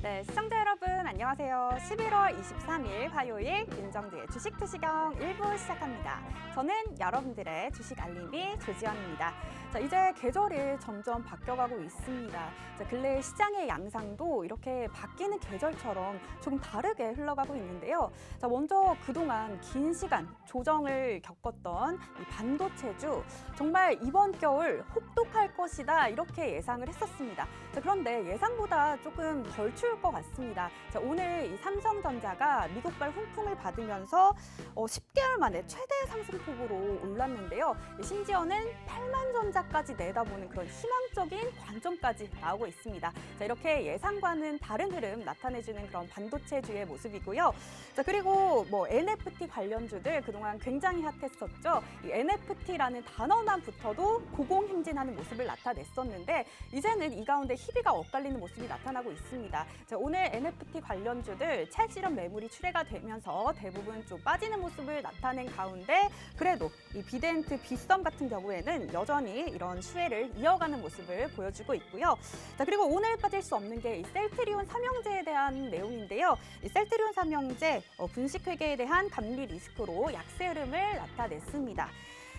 네, 시청자 여러분 안녕하세요. 11월 23일 화요일 윤정두의 주식 투시경 1부 시작합니다. 저는 여러분들의 주식 알림이 조지현입니다. 자, 이제 계절이 점점 바뀌어가고 있습니다. 자, 근래 시장의 양상도 이렇게 바뀌는 계절처럼 조금 다르게 흘러가고 있는데요. 자, 먼저 그동안 긴 시간 조정을 겪었던 이 반도체주 정말 이번 겨울 혹독할 것이다 이렇게 예상을 했었습니다. 자, 그런데 예상보다 조금 덜 추울 것 같습니다. 자, 오늘 이 삼성전자가 미국발 훈풍을 받으면서 10개월 만에 최대 상승폭으로 올랐는데요. 심지어는 8만 전자까지 내다보는 그런 희망적인 관점까지 나오고 있습니다. 자, 이렇게 예상과는 다른 흐름 나타내주는 그런 반도체주의 모습이고요. 자, 그리고 NFT 관련주들 그동안 굉장히 핫했었죠. 이 NFT라는 단어만 붙어도 고공행진하는 모습을 나타냈었는데 이제는 이 가운데 희비가 엇갈리는 모습이 나타나고 있습니다. 자, 오늘 NFT 관련주들 차익 실현 매물이 출회가 되면서 대부분 좀 빠지는 모습을 나타낸 가운데 그래도 이 비덴트 비썸 같은 경우에는 여전히 이런 수혜를 이어가는 모습을 보여주고 있고요. 자, 그리고 오늘 빠질 수 없는 게 이 셀트리온 삼형제에 대한 내용인데요. 이 셀트리온 삼형제 분식회계에 대한 감리 리스크로 약세 흐름을 나타냈습니다.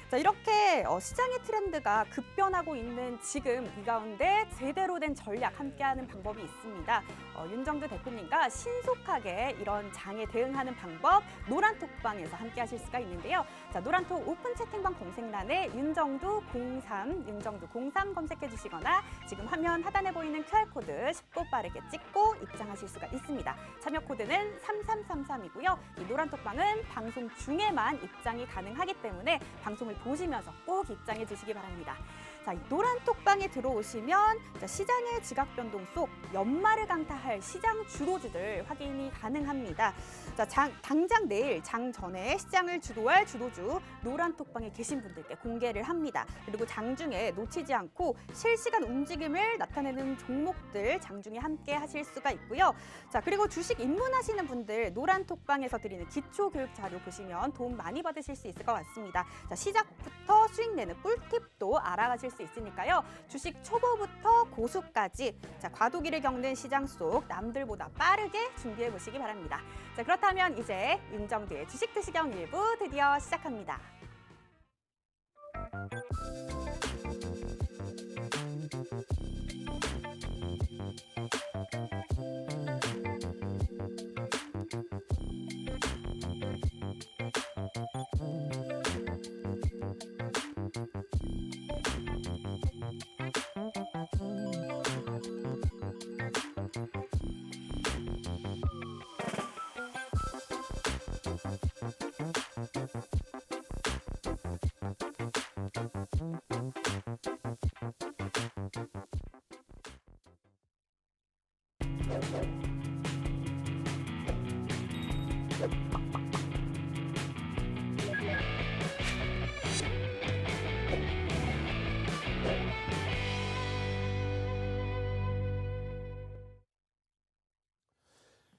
자, 이렇게 시장의 트렌드가 급변하고 있는 지금 이 가운데 제대로 된 전략 함께하는 방법이 있습니다. 윤정두 대표님과 신속하게 이런 장에 대응하는 방법 노란톡방에서 함께하실 수가 있는데요. 자, 노란톡 오픈 채팅방 검색란에 윤정두 03, 윤정두 03 검색해 주시거나 지금 화면 하단에 보이는 QR코드 쉽고 빠르게 찍고 입장하실 수가 있습니다. 참여 코드는 3333이고요. 이 노란톡방은 방송 중에만 입장이 가능하기 때문에 방송을 보시면서 꼭 입장해 주시기 바랍니다. 자, 이 노란톡방에 들어오시면 시장의 지각 변동 속 연말을 강타할 시장 주도주들 확인이 가능합니다. 자, 당장 내일 장 전에 시장을 주도할 주도주 노란톡방에 계신 분들께 공개를 합니다. 그리고 장중에 놓치지 않고 실시간 움직임을 나타내는 종목들 장중에 함께 하실 수가 있고요. 자, 그리고 주식 입문하시는 분들 노란톡방에서 드리는 기초교육 자료 보시면 도움 많이 받으실 수 있을 것 같습니다. 자, 시작부터 수익 내는 꿀팁도 알아가실 수 있으니까요. 주식 초보부터 고수까지 자, 과도기를 겪는 시장 속 남들보다 빠르게 준비해 보시기 바랍니다. 자, 그렇다면 이제 윤정두의 주식 투시경 1부 드디어 시작합니다.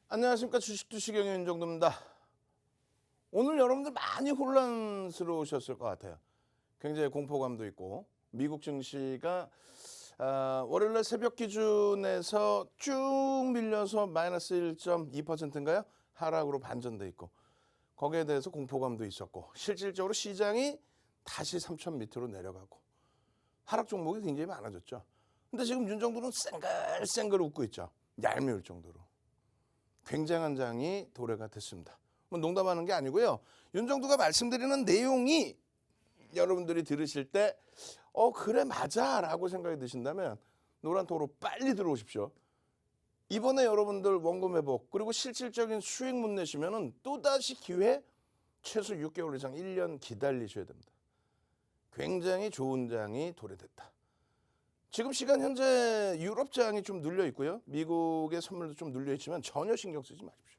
안녕하십니까. 주식투시경의 윤정두입니다. 오늘 여러분들 많이 혼란스러우셨을 것 같아요. 굉장히 공포감도 있고 미국 증시가 월요일날 새벽 기준에서 쭉 밀려서 마이너스 1.2%인가요? 하락으로 반전돼 있고 거기에 대해서 공포감도 있었고 실질적으로 시장이 다시 3천 밑으로 내려가고 하락 종목이 굉장히 많아졌죠. 근데 지금 윤정두는 쌩글쌩글 웃고 있죠. 얄미울 정도로. 굉장한 장이 도래가 됐습니다. 뭐 농담하는 게 아니고요. 윤정두가 말씀드리는 내용이 여러분들이 들으실 때 그래 맞아 라고 생각이 드신다면 노란톡으로 빨리 들어오십시오. 이번에 여러분들 원금 회복 그리고 실질적인 수익 못 내시면 또다시 기회 최소 6개월 이상 1년 기다리셔야 됩니다. 굉장히 좋은 장이 도래됐다. 지금 시간 현재 유럽 장이 좀 눌려 있고요. 미국의 선물도 좀 눌려 있지만 전혀 신경 쓰지 마십시오.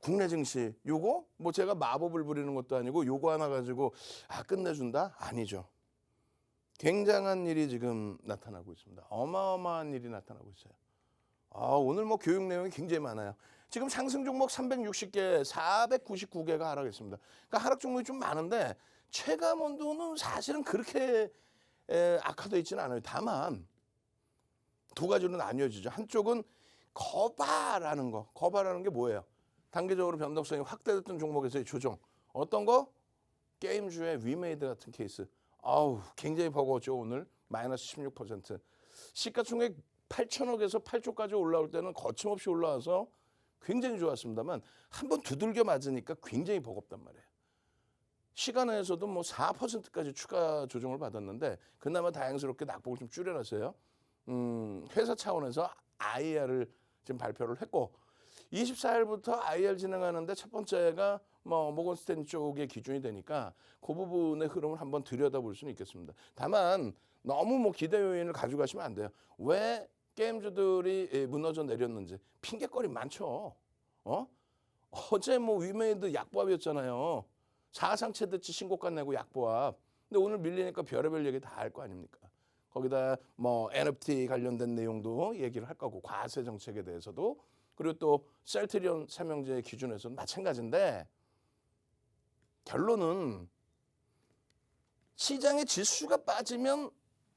국내 증시 요거 뭐 제가 마법을 부리는 것도 아니고 요거 하나 가지고 끝내준다? 아니죠. 굉장한 일이 지금 나타나고 있습니다. 어마어마한 일이 나타나고 있어요. 오늘 뭐 교육 내용이 굉장히 많아요. 지금 상승 종목 360개, 499개가 하락했습니다. 그러니까 하락 종목이 좀 많은데 체감 온도는 사실은 그렇게 악화되어 있지는 않아요. 다만 두 가지로 나뉘어지죠. 한쪽은 거바라는 거. 거바라는 게 뭐예요? 단기적으로 변동성이 확대됐던 종목에서의 조정. 어떤 거? 게임주의 위메이드 같은 케이스. 아우, 굉장히 버거웠죠, 오늘. 마이너스 16%. 시가총액 8천억에서 8조까지 올라올 때는 거침없이 올라와서 굉장히 좋았습니다만 한번 두들겨 맞으니까 굉장히 버겁단 말이에요. 시간에서도 뭐 4%까지 추가 조정을 받았는데 그나마 다행스럽게 낙폭을 좀 줄여놨어요. 회사 차원에서 IR을 지금 발표를 했고 24일부터 IR 진행하는데 첫 번째가 뭐 모건 스탠리 쪽의 기준이 되니까 그 부분의 흐름을 한번 들여다볼 수는 있겠습니다. 다만 너무 뭐 기대 요인을 가져가시면 안 돼요. 왜 게임주들이 무너져 내렸는지 핑계거리 많죠. 어제 뭐 위메이드 약보합이었잖아요. 사상체대치 신고가 내고 약보합. 근데 오늘 밀리니까 별의별 얘기 다 할 거 아닙니까? 거기다 뭐 NFT 관련된 내용도 얘기를 할 거고 과세 정책에 대해서도 그리고 또 셀트리온 삼형제 기준에서는 마찬가지인데 결론은 시장의 지수가 빠지면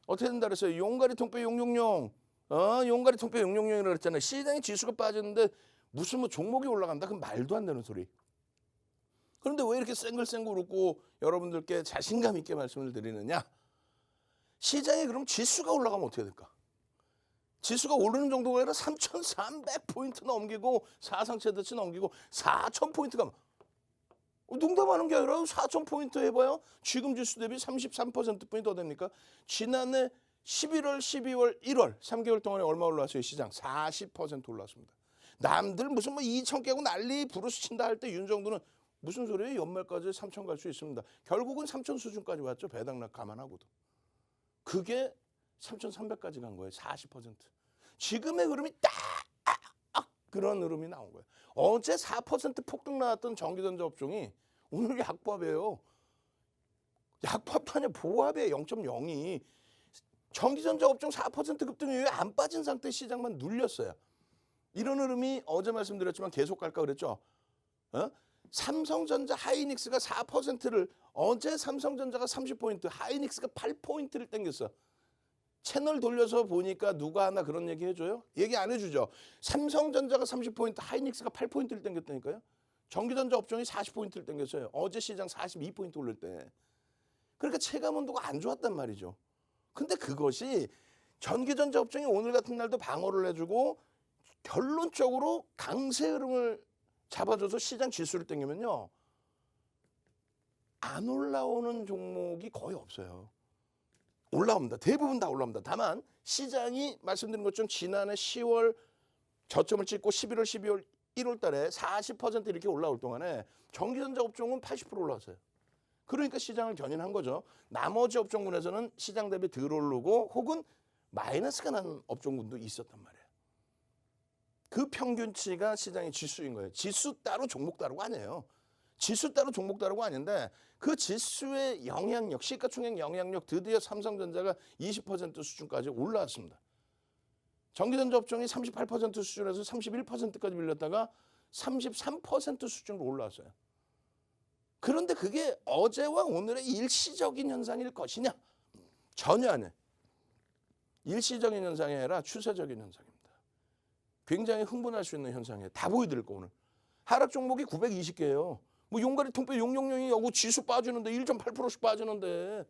어떻게 된다 그랬어요? 용가리 통뼈 용용용. 용가리 통뼈 용용용이라고 그랬잖아요. 시장의 지수가 빠지는데 무슨 뭐 종목이 올라간다? 그건 말도 안 되는 소리. 그런데 왜 이렇게 쌩글쌩글 웃고 여러분들께 자신감 있게 말씀을 드리느냐? 시장에 그럼 지수가 올라가면 어떻게 될까? 지수가 오르는 정도가 아니라 3,300포인트 넘기고 사상체대치 넘기고 4,000포인트 가면 농담하는 게 아니라 4,000포인트 해봐요. 지금 지수 대비 33%포인트 더 됩니까? 지난해 11월, 12월, 1월 3개월 동안에 얼마 올라왔어요? 시장 40% 올랐습니다. 남들 무슨 뭐 2천 깨고 난리 부르스 친다 할 때 윤정도는 무슨 소리예요? 연말까지 3천 갈 수 있습니다. 결국은 3천 수준까지 왔죠. 배당락 감안하고도. 그게 3,300까지 간 거예요. 40%. 지금의 흐름이 딱 그런 흐름이 나온 거예요. 어제 4% 폭등 나왔던 전기전자 업종이 오늘 약보합이에요. 약보합도 아니야. 보합이에요. 0.02. 전기전자 업종 4% 급등이 왜 안 빠진 상태 시장만 눌렸어요. 이런 흐름이 어제 말씀드렸지만 계속 갈까 그랬죠. 삼성전자 하이닉스가 4%를 어제 삼성전자가 30포인트, 하이닉스가 8포인트를 땡겼어. 채널 돌려서 보니까 누가 하나 그런 얘기 해줘요? 얘기 안 해주죠. 삼성전자가 30포인트, 하이닉스가 8포인트를 땡겼다니까요. 전기전자 업종이 40포인트를 땡겼어요. 어제 시장 42포인트 오를 때. 그러니까 체감온도가 안 좋았단 말이죠. 근데 그것이 전기전자 업종이 오늘 같은 날도 방어를 해주고 결론적으로 강세 흐름을 잡아줘서 시장 지수를 땡기면요. 안 올라오는 종목이 거의 없어요. 올라옵니다. 대부분 다 올라옵니다. 다만 시장이 말씀드린 것처럼 지난해 10월 저점을 찍고 11월, 12월, 1월 달에 40% 이렇게 올라올 동안에 전기전자 업종은 80% 올라왔어요. 그러니까 시장을 견인한 거죠. 나머지 업종군에서는 시장 대비 덜 오르고 혹은 마이너스가 난 업종군도 있었단 말이에요. 그 평균치가 시장의 지수인 거예요. 지수 따로 종목 따로가 아니에요. 지수 따로 종목 따로가 아닌데 그 지수의 영향력, 시가총액 영향력 드디어 삼성전자가 20% 수준까지 올라왔습니다. 전기전자 업종이 38% 수준에서 31%까지 밀렸다가 33% 수준으로 올라왔어요. 그런데 그게 어제와 오늘의 일시적인 현상일 것이냐? 전혀 아니에요. 일시적인 현상이 아니라 추세적인 현상입니다. 굉장히 흥분할 수 있는 현상이에요. 다 보여드릴 거 오늘. 하락 종목이 920개예요. 뭐 용가리 통뼈 용용용이 하고 지수 빠지는데 1.8%씩 빠지는데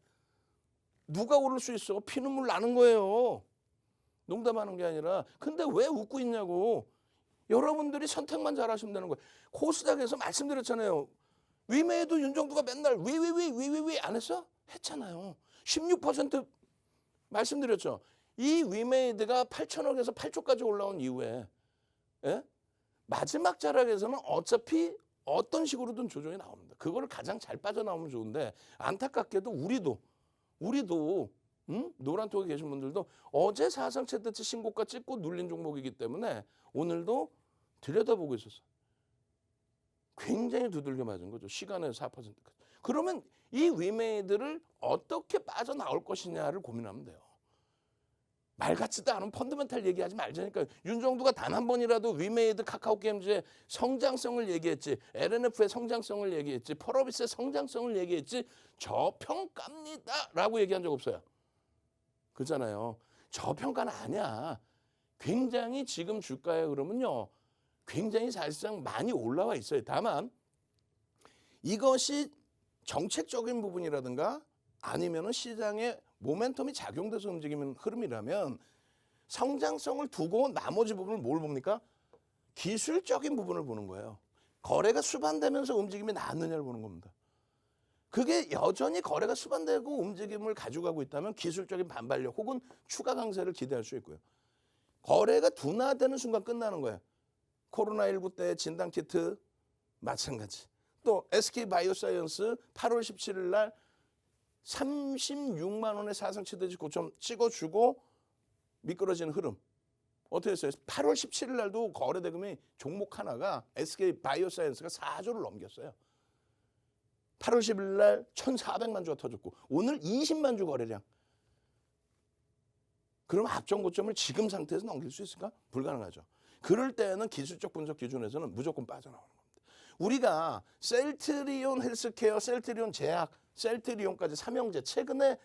누가 오를 수 있어? 피눈물 나는 거예요. 농담하는 게 아니라. 근데 왜 웃고 있냐고. 여러분들이 선택만 잘하시면 되는 거예요. 코스닥에서 말씀드렸잖아요. 위메이도 윤정도가 맨날 위 안 했어? 했잖아요. 16% 말씀드렸죠. 이 위메이드가 8천억에서 8조까지 올라온 이후에 마지막 자락에서는 어차피 어떤 식으로든 조정이 나옵니다. 그거를 가장 잘 빠져나오면 좋은데 안타깝게도 우리도 노란톡에 계신 분들도 어제 사상 최대치 신고가 찍고 눌린 종목이기 때문에 오늘도 들여다보고 있었어요. 굉장히 두들겨 맞은 거죠. 시간에서 4%까지. 그러면 이 위메이드를 어떻게 빠져나올 것이냐를 고민하면 돼요. 말 같지도 않은 펀더멘탈 얘기하지 말자니까요. 윤정도가 단 한 번이라도 위메이드 카카오게임즈의 성장성을 얘기했지, LNF의 성장성을 얘기했지, 펄어비스의 성장성을 얘기했지 저평가입니다 라고 얘기한 적 없어요. 그렇잖아요. 저평가는 아니야. 굉장히 지금 주가의 흐름은요. 굉장히 사실상 많이 올라와 있어요. 다만 이것이 정책적인 부분이라든가 아니면은 시장에 모멘텀이 작용돼서 움직이는 흐름이라면 성장성을 두고 나머지 부분을 뭘 봅니까? 기술적인 부분을 보는 거예요. 거래가 수반되면서 움직임이 나왔느냐를 보는 겁니다. 그게 여전히 거래가 수반되고 움직임을 가져가고 있다면 기술적인 반발력 혹은 추가 강세를 기대할 수 있고요. 거래가 둔화되는 순간 끝나는 거예요. 코로나19 때 진단키트 마찬가지. 또 SK바이오사이언스 8월 17일 날 36만 원의 사상 최대치 고점 찍어주고 미끄러지는 흐름. 어떻게 했어요? 8월 17일 날도 거래 대금이 종목 하나가 SK바이오사이언스가 4조를 넘겼어요. 8월 10일 날 1,400만 주가 터졌고 오늘 20만 주 거래량. 그럼 합정 고점을 지금 상태에서 넘길 수 있을까? 불가능하죠. 그럴 때는 기술적 분석 기준에서는 무조건 빠져나오는 겁니다. 우리가 셀트리온 헬스케어, 셀트리온 제약, 셀트리온까지 삼형제 최근에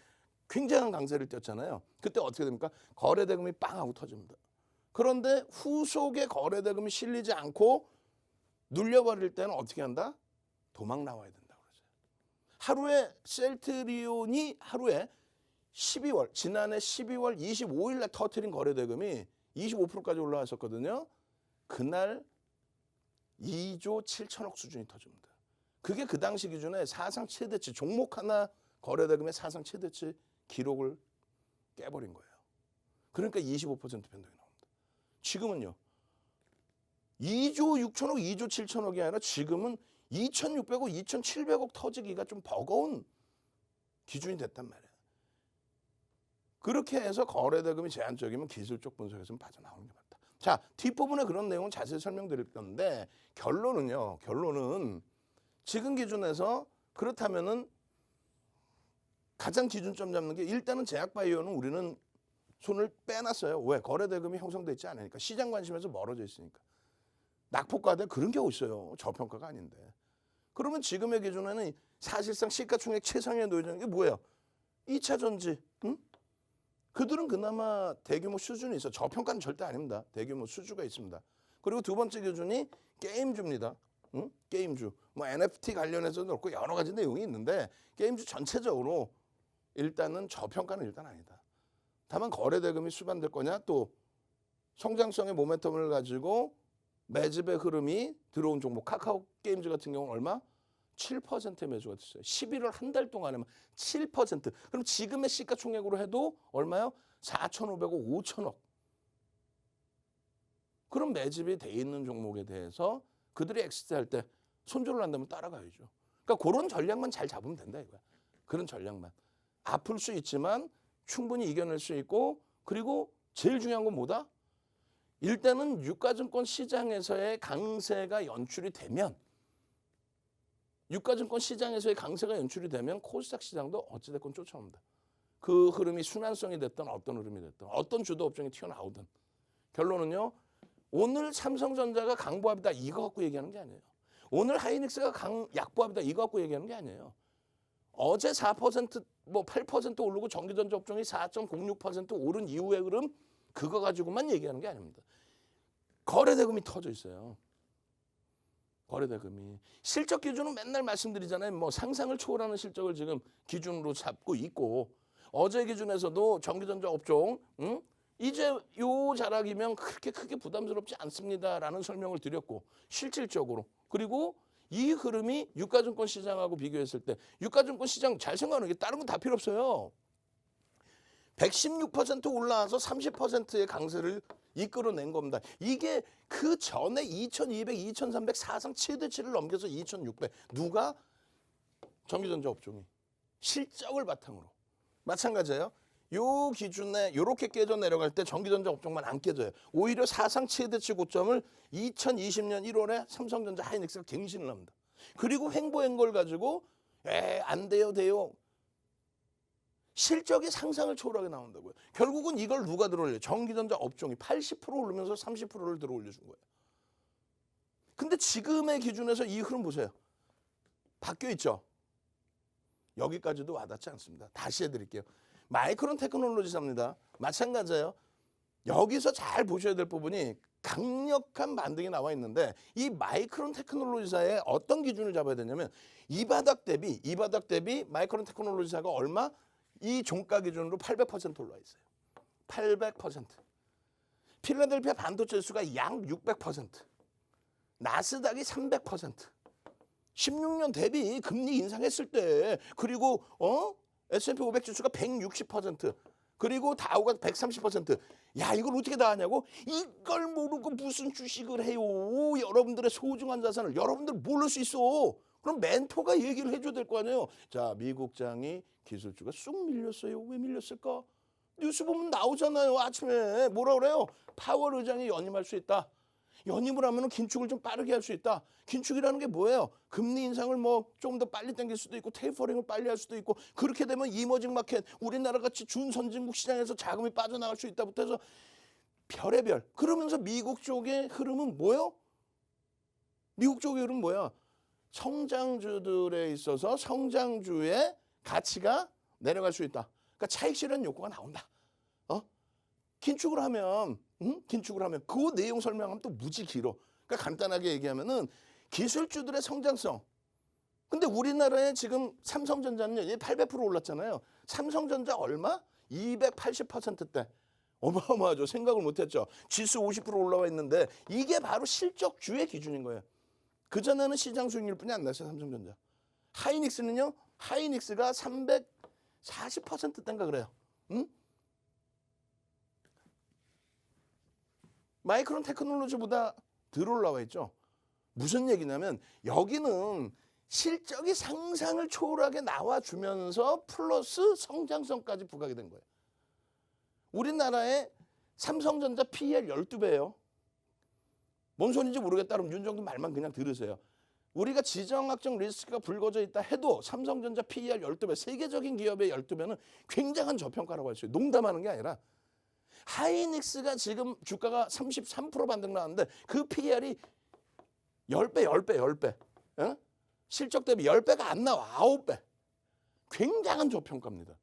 굉장한 강세를 띄었잖아요. 그때 어떻게 됩니까? 거래 대금이 빵 하고 터집니다. 그런데 후속에 거래 대금이 실리지 않고 눌려버릴 때는 어떻게 한다? 도망 나와야 된다 그러죠. 하루에 셀트리온이 하루에 12월 지난해 12월 25일 날 터트린 거래 대금이 25%까지 올라왔었거든요. 그날 2조 7천억 수준이 터집니다. 그게 그 당시 기준에 사상 최대치 종목 하나 거래 대금의 사상 최대치 기록을 깨버린 거예요. 그러니까 25% 변동이 나옵니다. 지금은요. 2조 6천억, 2조 7천억이 아니라 지금은 2,600억, 2,700억 터지기가 좀 버거운 기준이 됐단 말이에요. 그렇게 해서 거래 대금이 제한적이면 기술적 분석에서는 빠져나오는 게 맞다. 자, 뒷부분에 그런 내용은 자세히 설명드릴 건데 결론은요. 결론은 지금 기준에서 그렇다면은 가장 기준점 잡는 게 일단은 제약바이오는 우리는 손을 빼놨어요. 왜? 거래 대금이 형성돼 있지 않으니까. 시장 관심에서 멀어져 있으니까. 낙폭과대 그런 게 있어요. 저평가가 아닌데. 그러면 지금의 기준에는 사실상 시가총액 최상위에 놓여 있는 게 뭐예요? 2차 전지. 응? 그들은 그나마 대규모 수준이 있어. 저평가는 절대 아닙니다. 대규모 수주가 있습니다. 그리고 두 번째 기준이 게임주입니다. 응? 게임주. 뭐 NFT 관련해서도 그렇고 여러 가지 내용이 있는데 게임주 전체적으로 일단은 저평가는 일단 아니다. 다만 거래 대금이 수반될 거냐 또 성장성의 모멘텀을 가지고 매집의 흐름이 들어온 종목 카카오 게임즈 같은 경우는 얼마? 7%의 매수가 됐어요. 11월 한 달 동안에만 7%. 그럼 지금의 시가총액으로 해도 얼마요? 4,500억, 5천억. 그럼 매집이 돼 있는 종목에 대해서 그들이 엑시트할 때 손절을 한다면 따라가야죠. 그러니까 그런 전략만 잘 잡으면 된다 이거야. 그런 전략만. 아플 수 있지만 충분히 이겨낼 수 있고 그리고 제일 중요한 건 뭐다? 일단은 유가증권 시장에서의 강세가 연출이 되면 유가증권 시장에서의 강세가 연출이 되면 코스닥 시장도 어찌됐건 쫓아옵니다. 그 흐름이 순환성이 됐든 어떤 흐름이 됐든 어떤 주도 업종이 튀어나오든 결론은요. 오늘 삼성전자가 강보합이다 이거 갖고 얘기하는 게 아니에요. 오늘 하이닉스가 약보합이다 이거 갖고 얘기하는 게 아니에요. 어제 4% 뭐 8% 오르고 전기전자 업종이 4.06% 오른 이후의 흐름 그거 가지고만 얘기하는 게 아닙니다. 거래대금이 터져 있어요. 거래대금이. 실적 기준은 맨날 말씀드리잖아요. 뭐 상상을 초월하는 실적을 지금 기준으로 잡고 있고 어제 기준에서도 전기전자 업종 이제 요 자락이면 그렇게 크게 부담스럽지 않습니다라는 설명을 드렸고 실질적으로 그리고 이 흐름이 유가증권 시장하고 비교했을 때 유가증권 시장 잘 생각하는 게 다른 건 다 필요 없어요. 116% 올라와서 30%의 강세를 이끌어낸 겁니다. 이게 그 전에 2200, 2300 사상 최대치를 넘겨서 2600. 누가? 전기전자 업종이. 실적을 바탕으로. 마찬가지예요. 요 기준에 이렇게 깨져 내려갈 때 전기전자 업종만 안 깨져요. 오히려 사상 최대치 고점을 2020년 1월에 삼성전자 하이닉스가 갱신을 합니다. 그리고 횡보한 걸 가지고 안 돼요 돼요. 실적이 상상을 초월하게 나온다고요. 결국은 이걸 누가 들어올려요? 전기전자 업종이 80% 오르면서 30%를 들어올려준 거예요. 근데 지금의 기준에서 이 흐름 보세요. 바뀌어 있죠? 여기까지도 와닿지 않습니다. 다시 해드릴게요. 마이크론 테크놀로지사입니다. 마찬가지예요. 여기서 잘 보셔야 될 부분이 강력한 반등이 나와 있는데 이 마이크론 테크놀로지사의 어떤 기준을 잡아야 되냐면 이 바닥 대비 마이크론 테크놀로지사가 얼마? 이 종가 기준으로 800% 올라와 있어요. 800%. 필라델피아 반도체 지수가 약 600%. 나스닥이 300%. 16년 대비 금리 인상했을 때 그리고 S&P 500 지수가 160%. 그리고 다우가 130%. 야, 이걸 어떻게 다 하냐고? 이걸 모르고 무슨 주식을 해요? 여러분들의 소중한 자산을 여러분들 모를 수 있어. 그럼 멘토가 얘기를 해줘야 될 거 아니에요. 자, 미국장이 기술주가 쑥 밀렸어요. 왜 밀렸을까? 뉴스 보면 나오잖아요. 아침에 뭐라 그래요? 파월 의장이 연임할 수 있다. 연임을 하면 긴축을 좀 빠르게 할 수 있다. 긴축이라는 게 뭐예요? 금리 인상을 뭐 좀 더 빨리 당길 수도 있고 테이퍼링을 빨리 할 수도 있고 그렇게 되면 이머징 마켓 우리나라 같이 준선진국 시장에서 자금이 빠져나갈 수 있다부터 해서 별의별. 그러면서 미국 쪽의 흐름은 뭐예요? 미국 쪽의 흐름은 뭐야? 성장주들에 있어서 성장주의 가치가 내려갈 수 있다. 그러니까 차익 실현 욕구가 나온다. 긴축을 하면 그 내용 설명하면 또 무지 길어. 그러니까 간단하게 얘기하면은 기술주들의 성장성. 근데 우리나라에 지금 삼성전자는 800% 올랐잖아요. 삼성전자 얼마? 280%대. 어마어마하죠. 생각을 못했죠. 지수 50% 올라와 있는데 이게 바로 실적주의 기준인 거예요. 그전에는 시장 수익률뿐이 안 났어요. 삼성전자. 하이닉스는요. 하이닉스가 340%대인가 그래요. 응? 마이크론 테크놀로지보다 덜 올라와 있죠. 무슨 얘기냐면 여기는 실적이 상상을 초월하게 나와주면서 플러스 성장성까지 부각이 된 거예요. 우리나라의 삼성전자 PER 12배예요. 뭔 소리인지 모르겠다 그러면 윤정도 말만 그냥 들으세요. 우리가 지정학적 리스크가 불거져 있다 해도 삼성전자 PER 12배, 세계적인 기업의 12배는 굉장한 저평가라고 할 수 있어요. 농담하는 게 아니라 하이닉스가 지금 주가가 33% 반등 나왔는데 그 PER이 10배. 어? 실적 대비 10배가 안 나와. 9배. 굉장한 저평가입니다.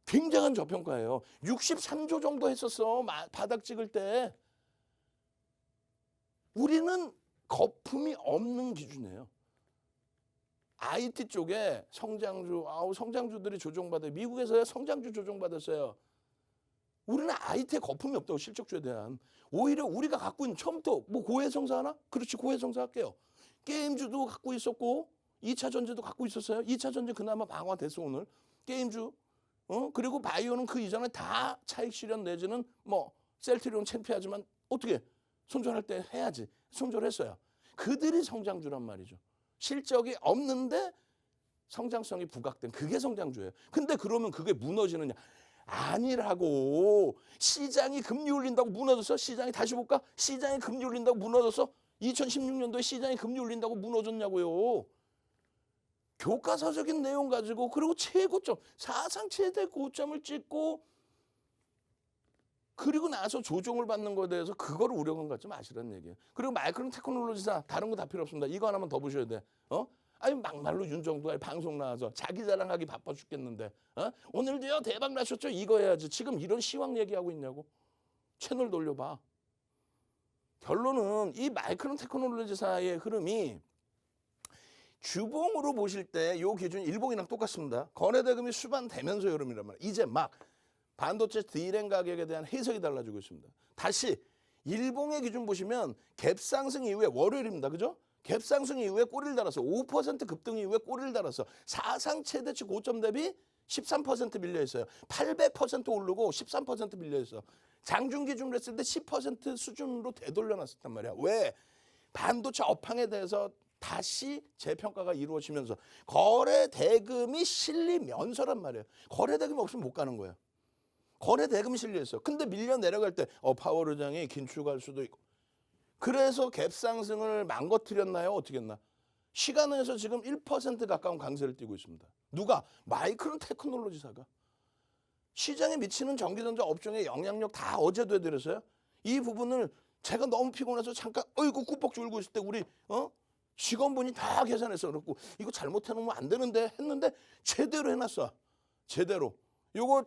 굉장한 저평가예요. 63조 정도 했었어. 바닥 찍을 때. 우리는 거품이 없는 기준이에요. IT 쪽에 성장주들이 조정받아요. 미국에서야 성장주 조정받았어요. 우리는 IT에 거품이 없다고 실적주에 대한. 오히려 우리가 갖고 있는 처음부터 뭐 고해성사 하나? 그렇지 고해성사 할게요. 게임주도 갖고 있었고 2차 전지도 갖고 있었어요. 2차 전지 그나마 방어됐어 오늘. 게임주. 그리고 바이오는 그 이전에 다 차익 실현 내지는 뭐 셀트리온 창피하지만 어떻게 손절할 때 해야지. 손절했어요. 그들이 성장주란 말이죠. 실적이 없는데 성장성이 부각된 그게 성장주예요. 근데 그러면 그게 무너지느냐? 아니라고. 시장이 금리 올린다고 무너졌어? 시장이 다시 볼까? 시장이 금리 올린다고 무너졌어? 2016년도에 시장이 금리 올린다고 무너졌냐고요. 교과서적인 내용 가지고 그리고 최고점, 사상 최대 고점을 찍고 그리고 나서 조정을 받는 거에 대해서 그걸 우려감 갖지 마시라는 얘기예요. 그리고 마이크론 테크놀로지사 다른 거 다 필요 없습니다. 이거 하나만 더 보셔야 돼. 아니 막말로 윤정도가 방송 나와서 자기 자랑하기 바빠 죽겠는데 오늘도요 대박 나셨죠? 이거 해야지. 지금 이런 시황 얘기하고 있냐고. 채널 돌려봐. 결론은 이 마이크론 테크놀로지사의 흐름이 주봉으로 보실 때 이 기준 일봉이랑 똑같습니다. 거래대금이 수반되면서 흐름이란 말이에요. 이제 막 반도체 D램 가격에 대한 해석이 달라지고 있습니다. 다시 일봉의 기준 보시면 갭상승 이후에 월요일입니다. 그죠? 갭상승 이후에 꼬리를 달아서 5% 급등 이후에 꼬리를 달아서 사상 최대치 고점 대비 13% 밀려 있어요. 800% 오르고 13% 밀려 있어. 장중 기준으로 했을 때 10% 수준으로 되돌려놨었단 말이야. 왜? 반도체 업황에 대해서 다시 재평가가 이루어지면서 거래 대금이 실리면서란 말이에요. 거래 대금이 없으면 못 가는 거예요. 거래 대금이 실려 있어요. 근데 밀려 내려갈 때 파월 의장이 긴축할 수도 있고. 그래서 갭 상승을 망가뜨렸나요? 어떻게 했나? 시간에서 지금 1% 가까운 강세를 띠고 있습니다. 누가? 마이크론 테크놀로지사가. 시장에 미치는 전기전자 업종의 영향력 다 어제도 해드렸어요. 이 부분을 제가 너무 피곤해서 잠깐 어이구 꾸벅 울고 있을 때 우리 직원분이 다 계산해서 그렇고 이거 잘못해놓으면 안 되는데 했는데 제대로 해놨어. 제대로. 요거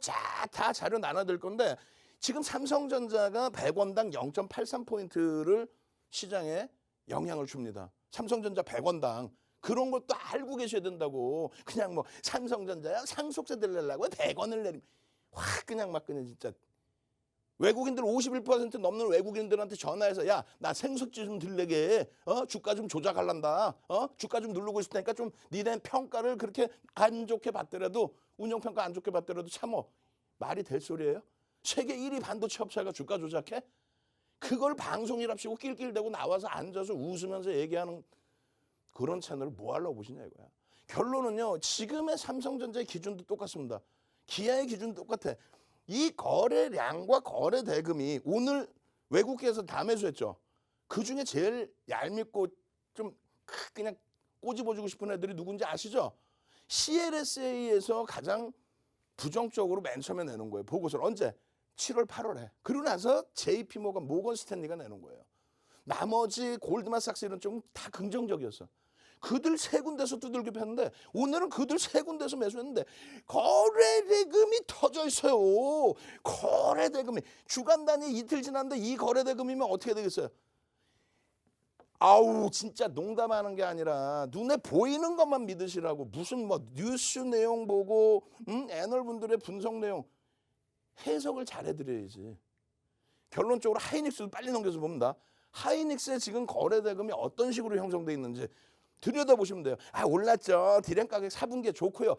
다 자료 나눠드릴 건데 지금 삼성전자가 100원당 0.83포인트를 시장에 영향을 줍니다. 삼성전자 100원당. 그런 것도 알고 계셔야 된다고. 그냥 뭐 삼성전자야 상속세들 내려고 100원을 내리면 확 그냥 막 그냥 진짜 외국인들 51% 넘는 외국인들한테 전화해서 야, 나 생석지 좀 들래게 주가 좀 조작할란다. 주가 좀 누르고 있을 테니까 좀 니네 평가를 그렇게 안 좋게 받더라도 운영평가 안 좋게 받더라도 참어. 말이 될 소리예요? 세계 1위 반도체 업체가 주가 조작해? 그걸 방송이랍시고 낄낄대고 나와서 앉아서 웃으면서 얘기하는 그런 채널을 뭐 하려고 보시냐 이거야. 결론은요. 지금의 삼성전자의 기준도 똑같습니다. 기아의 기준도 똑같아. 이 거래량과 거래 대금이 오늘 외국계에서 다 매수했죠. 그중에 제일 얄밉고 좀 그냥 꼬집어주고 싶은 애들이 누군지 아시죠? CLSA에서 가장 부정적으로 맨 처음에 내는 거예요. 보고서를. 언제? 7월, 8월에. 그러고 나서 JP 모건 스탠리가 내는 거예요. 나머지 골드만삭스 이런 쪽은 다 긍정적이었어. 그들 세 군데서 두들겨 팼는데 오늘은 그들 세 군데서 매수했는데 거래 대금이 터져 있어요. 거래 대금이 주간 단위 이틀 지났는데 이 거래 대금이면 어떻게 되겠어요? 아우 진짜 농담하는 게 아니라 눈에 보이는 것만 믿으시라고. 무슨 뭐 뉴스 내용 보고 애널분들의 분석 내용 해석을 잘해드려야지. 결론적으로 하이닉스도 빨리 넘겨서 봅니다. 하이닉스의 지금 거래 대금이 어떤 식으로 형성돼 있는지 들여다보시면 돼요. 아 올랐죠. 디램 가격 4분기에 좋고요.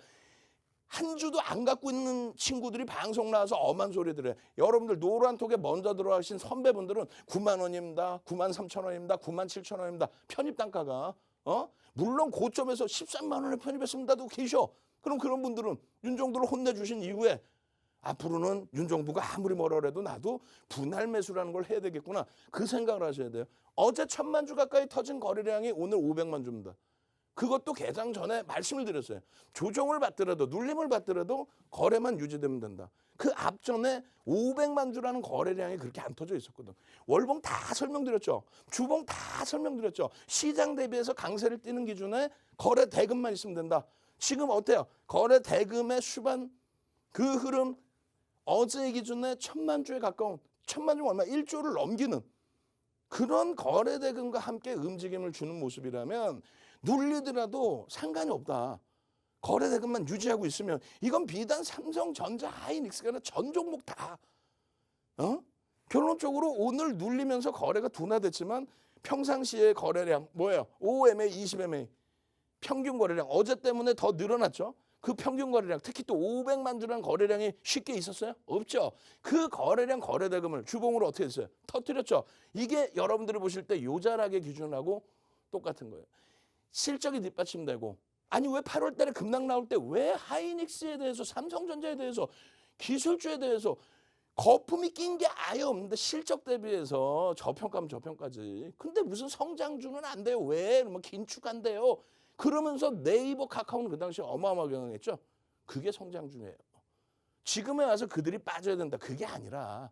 한 주도 안 갖고 있는 친구들이 방송 나와서 엄한 소리들 해요. 여러분들 노란톡에 먼저 들어가신 선배분들은 9만 원입니다. 9만 3천 원입니다. 9만 7천 원입니다. 편입 단가가. 물론 고점에서 13만 원에 편입했습니다도 계셔. 그럼 그런 분들은 윤정도를 혼내주신 이후에 앞으로는 윤 정부가 아무리 뭐라 그래도 나도 분할 매수라는 걸 해야 되겠구나. 그 생각을 하셔야 돼요. 어제 1000만 주 가까이 터진 거래량이 오늘 500만 주입니다. 그것도 개장 전에 말씀을 드렸어요. 조정을 받더라도 눌림을 받더라도 거래만 유지되면 된다. 그 앞전에 500만 주라는 거래량이 그렇게 안 터져 있었거든. 월봉 다 설명드렸죠. 주봉 다 설명드렸죠. 시장 대비해서 강세를 띠는 기준에 거래 대금만 있으면 된다. 지금 어때요? 거래 대금의 수반 그 흐름 어제 기준에 1000만 주에 가까운 1000만 주 얼마 1조를 넘기는 그런 거래 대금과 함께 움직임을 주는 모습이라면 눌리더라도 상관이 없다. 거래 대금만 유지하고 있으면 이건 비단 삼성전자, 하이닉스가 아니라 전 종목 다. 결론적으로 오늘 눌리면서 거래가 둔화됐지만 평상시의 거래량 뭐예요? 5MA, 20MA 평균 거래량 어제 때문에 더 늘어났죠. 그 평균 거래량 특히 또 500만 주라는 거래량이 쉽게 있었어요? 없죠. 그 거래량 거래 대금을 주봉으로 어떻게 했어요? 터뜨렸죠. 이게 여러분들이 보실 때 요자락의 기준하고 똑같은 거예요. 실적이 뒷받침되고 아니 왜 8월 달에 급락 나올 때 왜 하이닉스에 대해서 삼성전자에 대해서 기술주에 대해서 거품이 낀 게 아예 없는데 실적 대비해서 저평가면 저평가지. 근데 무슨 성장주는 안 돼요. 왜? 뭐 긴축한대요. 그러면서 네이버 카카오는 그 당시에 어마어마하게 강했죠. 그게 성장주예요. 지금에 와서 그들이 빠져야 된다. 그게 아니라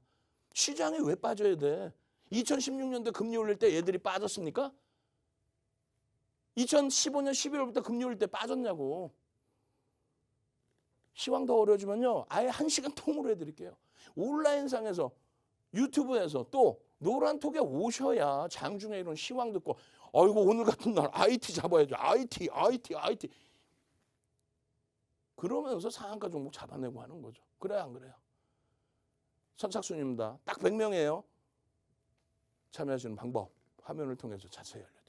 시장에 왜 빠져야 돼? 2016년도에 금리 올릴 때 얘들이 빠졌습니까? 2015년 11월부터 금리 올릴 때 빠졌냐고. 시황 더 어려워지면요. 아예 1시간 통으로 해드릴게요. 온라인상에서 유튜브에서 또 노란톡에 오셔야 장중에 이런 시황 듣고 아이고 오늘 같은 날 IT 잡아야죠. IT. 그러면서 상한가 종목 잡아내고 하는 거죠. 그래요 안 그래요? 선착순입니다. 딱 100명이에요. 참여하시는 방법 화면을 통해서 자세히 알려드립니다.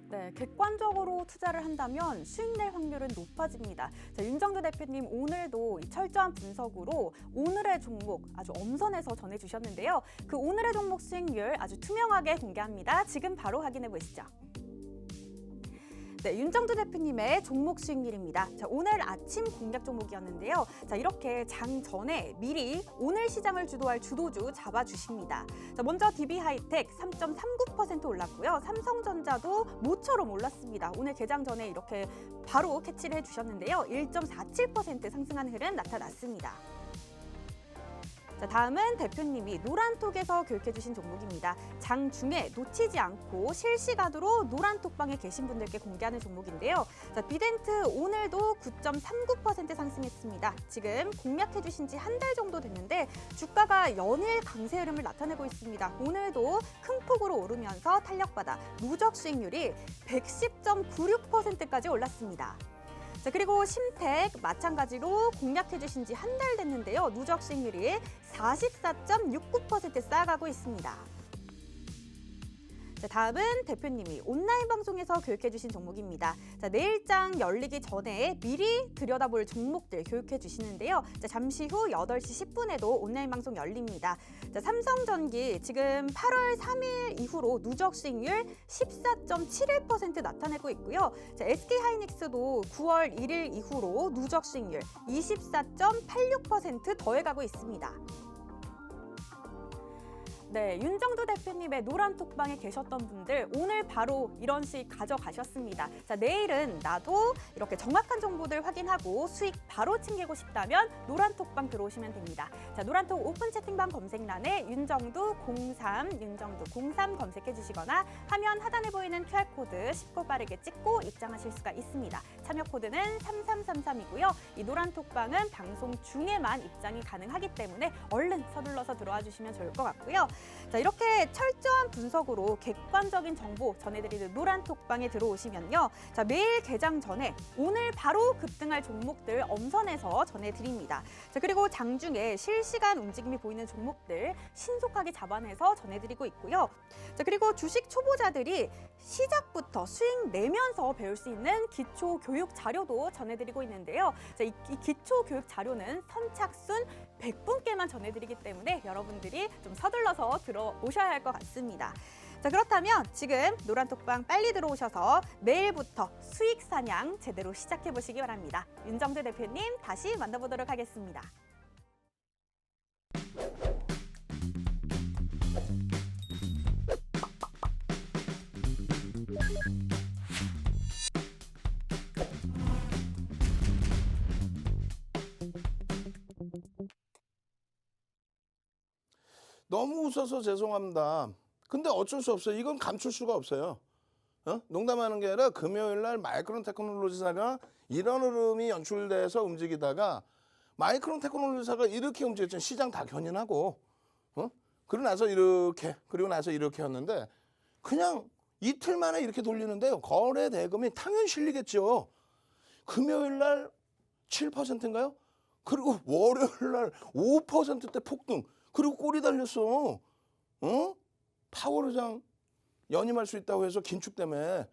네, 객관적으로 투자를 한다면 수익 낼 확률은 높아집니다. 자, 윤정두 대표님 오늘도 이 철저한 분석으로 오늘의 종목 아주 엄선해서 전해주셨는데요. 그 오늘의 종목 수익률 아주 투명하게 공개합니다. 지금 바로 확인해 보시죠. 네, 윤정두 대표님의 종목 수익률입니다. 자, 오늘 아침 공략 종목이었는데요. 자, 이렇게 장 전에 미리 오늘 시장을 주도할 주도주 잡아주십니다. 자, 먼저 DB하이텍 3.39% 올랐고요. 삼성전자도 모처럼 올랐습니다. 오늘 개장 전에 이렇게 바로 캐치를 해주셨는데요. 1.47% 상승한 흐름 나타났습니다. 자, 다음은 대표님이 노란톡에서 교육해주신 종목입니다. 장중에 놓치지 않고 실시간으로 노란톡방에 계신 분들께 공개하는 종목인데요. 자, 비덴트 오늘도 9.39% 상승했습니다. 지금 공략해주신 지 한 달 정도 됐는데 주가가 연일 강세 흐름을 나타내고 있습니다. 오늘도 큰 폭으로 오르면서 탄력받아 누적 수익률이 110.96%까지 올랐습니다. 자, 그리고 심택 마찬가지로 공략해주신 지 한 달 됐는데요. 누적 수익률이 44.69% 쌓아가고 있습니다. 자, 다음은 대표님이 온라인 방송에서 교육해주신 종목입니다. 자, 내일장 열리기 전에 미리 들여다볼 종목들 교육해주시는데요. 자, 잠시 후 8시 10분에도 온라인 방송 열립니다. 자, 삼성전기 지금 8월 3일 이후로 누적 수익률 14.71% 나타내고 있고요. 자, SK하이닉스도 9월 1일 이후로 누적 수익률 24.86% 더해가고 있습니다. 네, 윤정두 대표님의 노란톡방에 계셨던 분들 오늘 바로 이런 수익 가져가셨습니다. 자, 내일은 나도 이렇게 정확한 정보들 확인하고 수익 바로 챙기고 싶다면 노란톡방 들어오시면 됩니다. 자, 노란톡 오픈 채팅방 검색란에 윤정두 03, 윤정두 03 검색해 주시거나 화면 하단에 보이는 QR코드 쉽고 빠르게 찍고 입장하실 수가 있습니다. 참여 코드는 3333이고요. 이 노란톡방은 방송 중에만 입장이 가능하기 때문에 얼른 서둘러서 들어와 주시면 좋을 것 같고요. 자, 이렇게 철저한 분석으로 객관적인 정보 전해드리는 노란톡방에 들어오시면요. 자, 매일 개장 전에 오늘 바로 급등할 종목들 엄선해서 전해드립니다. 자, 그리고 장중에 실시간 움직임이 보이는 종목들 신속하게 잡아내서 전해드리고 있고요. 자, 그리고 주식 초보자들이 시작부터 수익 내면서 배울 수 있는 기초 교육 자료도 전해드리고 있는데요. 자, 이 기초 교육 자료는 선착순 100분께만 전해드리기 때문에 여러분들이 좀 서둘러서 들어오셔야 할 것 같습니다. 자, 그렇다면 지금 노란톡방 빨리 들어오셔서 내일부터 수익 사냥 제대로 시작해 보시기 바랍니다. 윤정재 대표님 다시 만나보도록 하겠습니다. 너무 웃어서 죄송합니다. 근데 어쩔 수 없어요. 이건 감출 수가 없어요. 농담하는 게 아니라 금요일 날 마이크론 테크놀로지사가 이런 흐름이 연출돼서 움직이다가 마이크론 테크놀로지사가 이렇게 움직였잖아요. 시장 다 견인하고 그러고 나서 이렇게 그리고 나서 이렇게 했는데 그냥 이틀 만에 이렇게 돌리는데요. 거래 대금이 당연히 실리겠죠. 금요일 날 7%인가요? 그리고 월요일 날 5%대 폭등. 그리고 꼬리 달렸어. 파워르장 연임할 수 있다고 해서 긴축 때문에.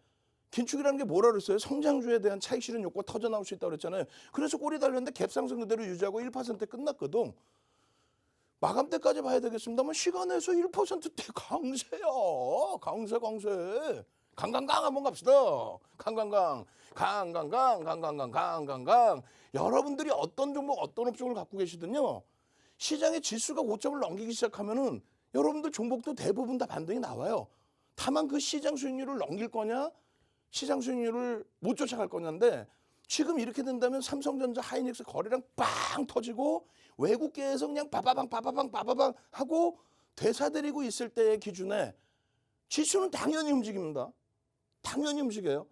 긴축이라는 게 뭐라 그랬어요? 성장주에 대한 차익 실현 욕구가 터져 나올 수 있다고 그랬잖아요. 그래서 꼬리 달렸는데 갭상승 그대로 유지하고 1%대 끝났거든. 마감 때까지 봐야 되겠습니다만 시간에서 1%대 강세야. 강세. 강강강 한번 갑시다. 강강강. 여러분들이 어떤 종목 어떤 업종을 갖고 계시든요. 시장의 지수가 5점을 넘기기 시작하면은 여러분들 종목도 대부분 다 반등이 나와요. 다만 그 시장 수익률을 넘길 거냐, 시장 수익률을 못 쫓아갈 거냐인데 지금 이렇게 된다면 삼성전자, 하이닉스 거래량 빵 터지고 외국계에서 그냥 바바방 하고 되사들이고 있을 때의 기준에 지수는 당연히 움직입니다. 당연히 움직여요.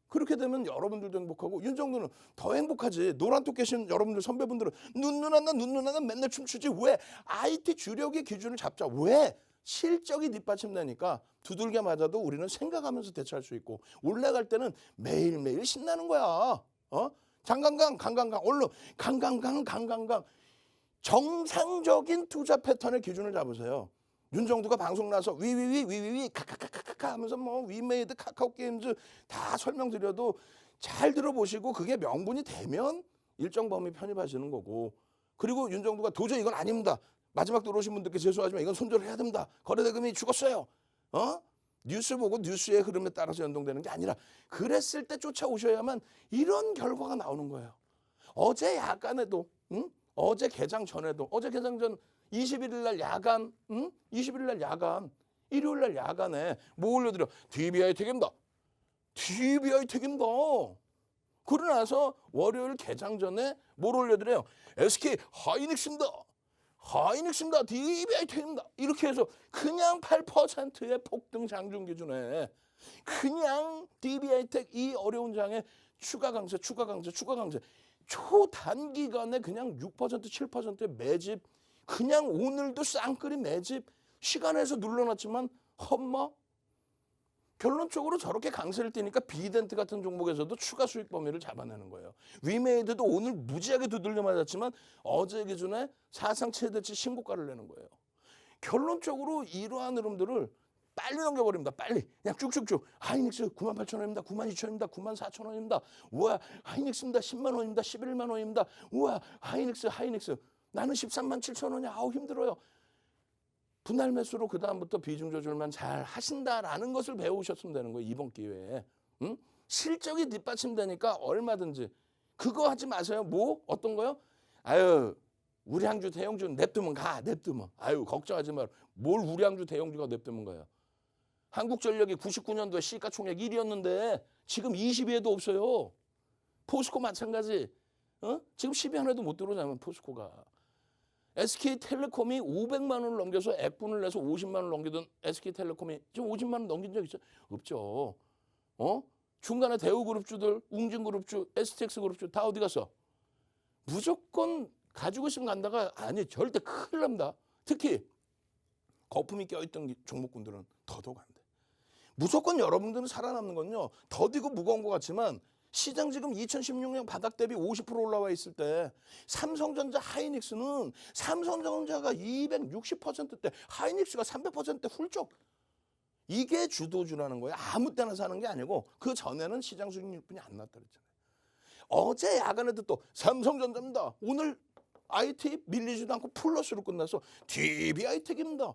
그렇게 되면 여러분들도 행복하고 윤정도는 더 행복하지. 노란톡 계신 여러분들 선배분들은 눈 하나 맨날 춤추지. 왜? IT 주력의 기준을 잡자. 왜? 실적이 뒷받침되니까 두들겨 맞아도 우리는 생각하면서 대처할 수 있고 올라갈 때는 매일매일 신나는 거야. 강강강 얼른 강강강 정상적인 투자 패턴의 기준을 잡으세요. 윤정두가 방송 나서 위위위 카카카카카 하면서 뭐 위메이드 카카오 게임즈 다 설명드려도 잘 들어보시고 그게 명분이 되면 일정 범위 편입하시는 거고 그리고 윤정두가 도저히 이건 아닙니다. 마지막 들어오신 분들께 죄송하지만 이건 손절해야 됩니다. 거래대금이 죽었어요. 뉴스 보고 뉴스의 흐름에 따라서 연동되는 게 아니라 그랬을 때 쫓아오셔야만 이런 결과가 나오는 거예요. 어제 야간에도 어제 개장 전에도 어제 개장 전 21일 날 야간 21일 날 야간 일요일 날 야간에 뭐 올려드려? DBI 책임다. 그러고 나서 월요일 개장 전에 뭘 올려드려요? SK 하이닉스입니다. 하이닉스입니다. DBIT입니다. 이렇게 해서 그냥 8%의 폭등 장중 기준에 그냥 DBI텍 이 어려운 장에 추가 강세 초단기간에 그냥 6% 7%의 매집 그냥 오늘도 쌍끌이 매집 시간에서 눌러놨지만 험마 결론적으로 저렇게 강세를 띠니까 비덴트 같은 종목에서도 추가 수익 범위를 잡아내는 거예요. 위메이드도 오늘 무지하게 두들려 맞았지만 어제 기준에 사상 최대치 신고가를 내는 거예요. 결론적으로 이러한 흐름들을 빨리 넘겨버립니다. 빨리 그냥 쭉쭉쭉. 하이닉스 98,000원입니다. 92,000원입니다. 94,000원입니다. 우와 하이닉스입니다. 10만 원입니다. 11만 원입니다. 우와 하이닉스 나는 13만 7천 원이야. 아우 힘들어요. 분할 매수로 그 다음부터 비중 조절만 잘 하신다라는 것을 배우셨으면 되는 거예요. 이번 기회에. 응? 실적이 뒷받침되니까 얼마든지 그거 하지 마세요. 뭐 어떤 거요? 아유 우량주 대형주 냅두면 가 냅두면. 아유 걱정하지 마. 뭘 우량주 대형주가 냅두면 가요. 한국전력이 99년도에 시가총액 1위였는데 지금 20위에도 없어요. 포스코 마찬가지. 지금 10위 안에도 못 들어오잖아요. 포스코가. SK텔레콤이 500만 원을 넘겨서 액분을 내서 50만 원을 넘기던 SK텔레콤이 지금 50만 원 넘긴 적 있죠? 없죠. 중간에 대우그룹주들, 웅진그룹주, STX그룹주 다 어디 갔어? 무조건 가지고 있으면 간다가 아니 절대 큰일 납니다. 특히 거품이 껴있던 종목군들은 더더욱 안 돼. 무조건 여러분들은 살아남는 건요. 더디고 무거운 것 같지만 시장 지금 2016년 바닥 대비 50% 올라와 있을 때 삼성전자 하이닉스는 삼성전자가 260%대 하이닉스가 300%대 훌쩍 이게 주도주라는 거예요. 아무 때나 사는 게 아니고 그 전에는 시장 수익률뿐이 안 났다 그랬잖아요. 어제 야간에도 또 삼성전자입니다. 오늘 IT 밀리지도 않고 플러스로 끝나서 DBI텍입니다.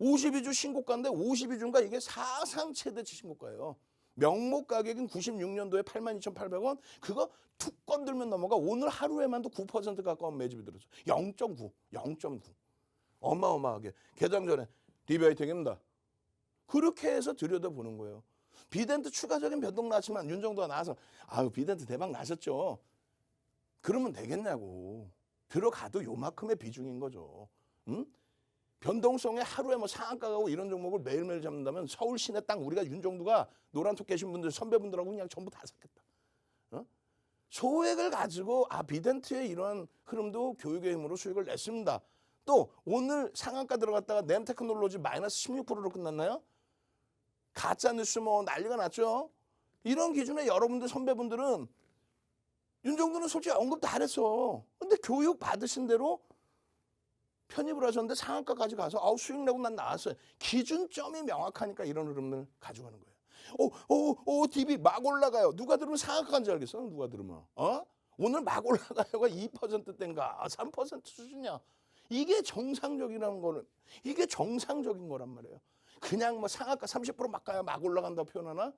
52주 신고가인데 52주인가 이게 사상 최대치 신고가예요. 명목 가격은 96년도에 82,800원. 그거 툭 건들면 넘어가. 오늘 하루에만도 9% 가까운 매집이 들었어. 0.9. 어마어마하게. 개장 전에 DBI텍입니다. 그렇게 해서 들여다보는 거예요. 비덴트 추가적인 변동 났지만 윤정도가 나와서 아유 비덴트 대박 나셨죠. 그러면 되겠냐고. 들어가도 요만큼의 비중인 거죠. 응? 변동성에 하루에 뭐 상한가 가고 이런 종목을 매일매일 잡는다면 서울 시내 땅 우리가 윤정도가 노란톡 계신 분들 선배분들하고 그냥 전부 다 샀겠다. 소액을 가지고 비덴트의 이러한 흐름도 교육의 힘으로 수익을 냈습니다. 또 오늘 상한가 들어갔다가 램테크놀로지 마이너스 16%로 끝났나요? 가짜뉴스 뭐 난리가 났죠. 이런 기준에 여러분들 선배분들은 윤정도는 솔직히 언급도 안 했어. 근데 교육 받으신 대로 편입을 하셨는데 상한가까지 가서 수익 내고 난 나왔어요. 기준점이 명확하니까 이런 흐름을 가져가는 거예요. DB 막 올라가요. 누가 들으면 상한가인 줄 알겠어? 누가 들으면. 오늘 막 올라가요가 2%대인가 3% 수준이야. 이게 정상적이라는 거는 이게 정상적인 거란 말이에요. 그냥 뭐 상한가 30% 막 가요. 막 올라간다고 표현하나?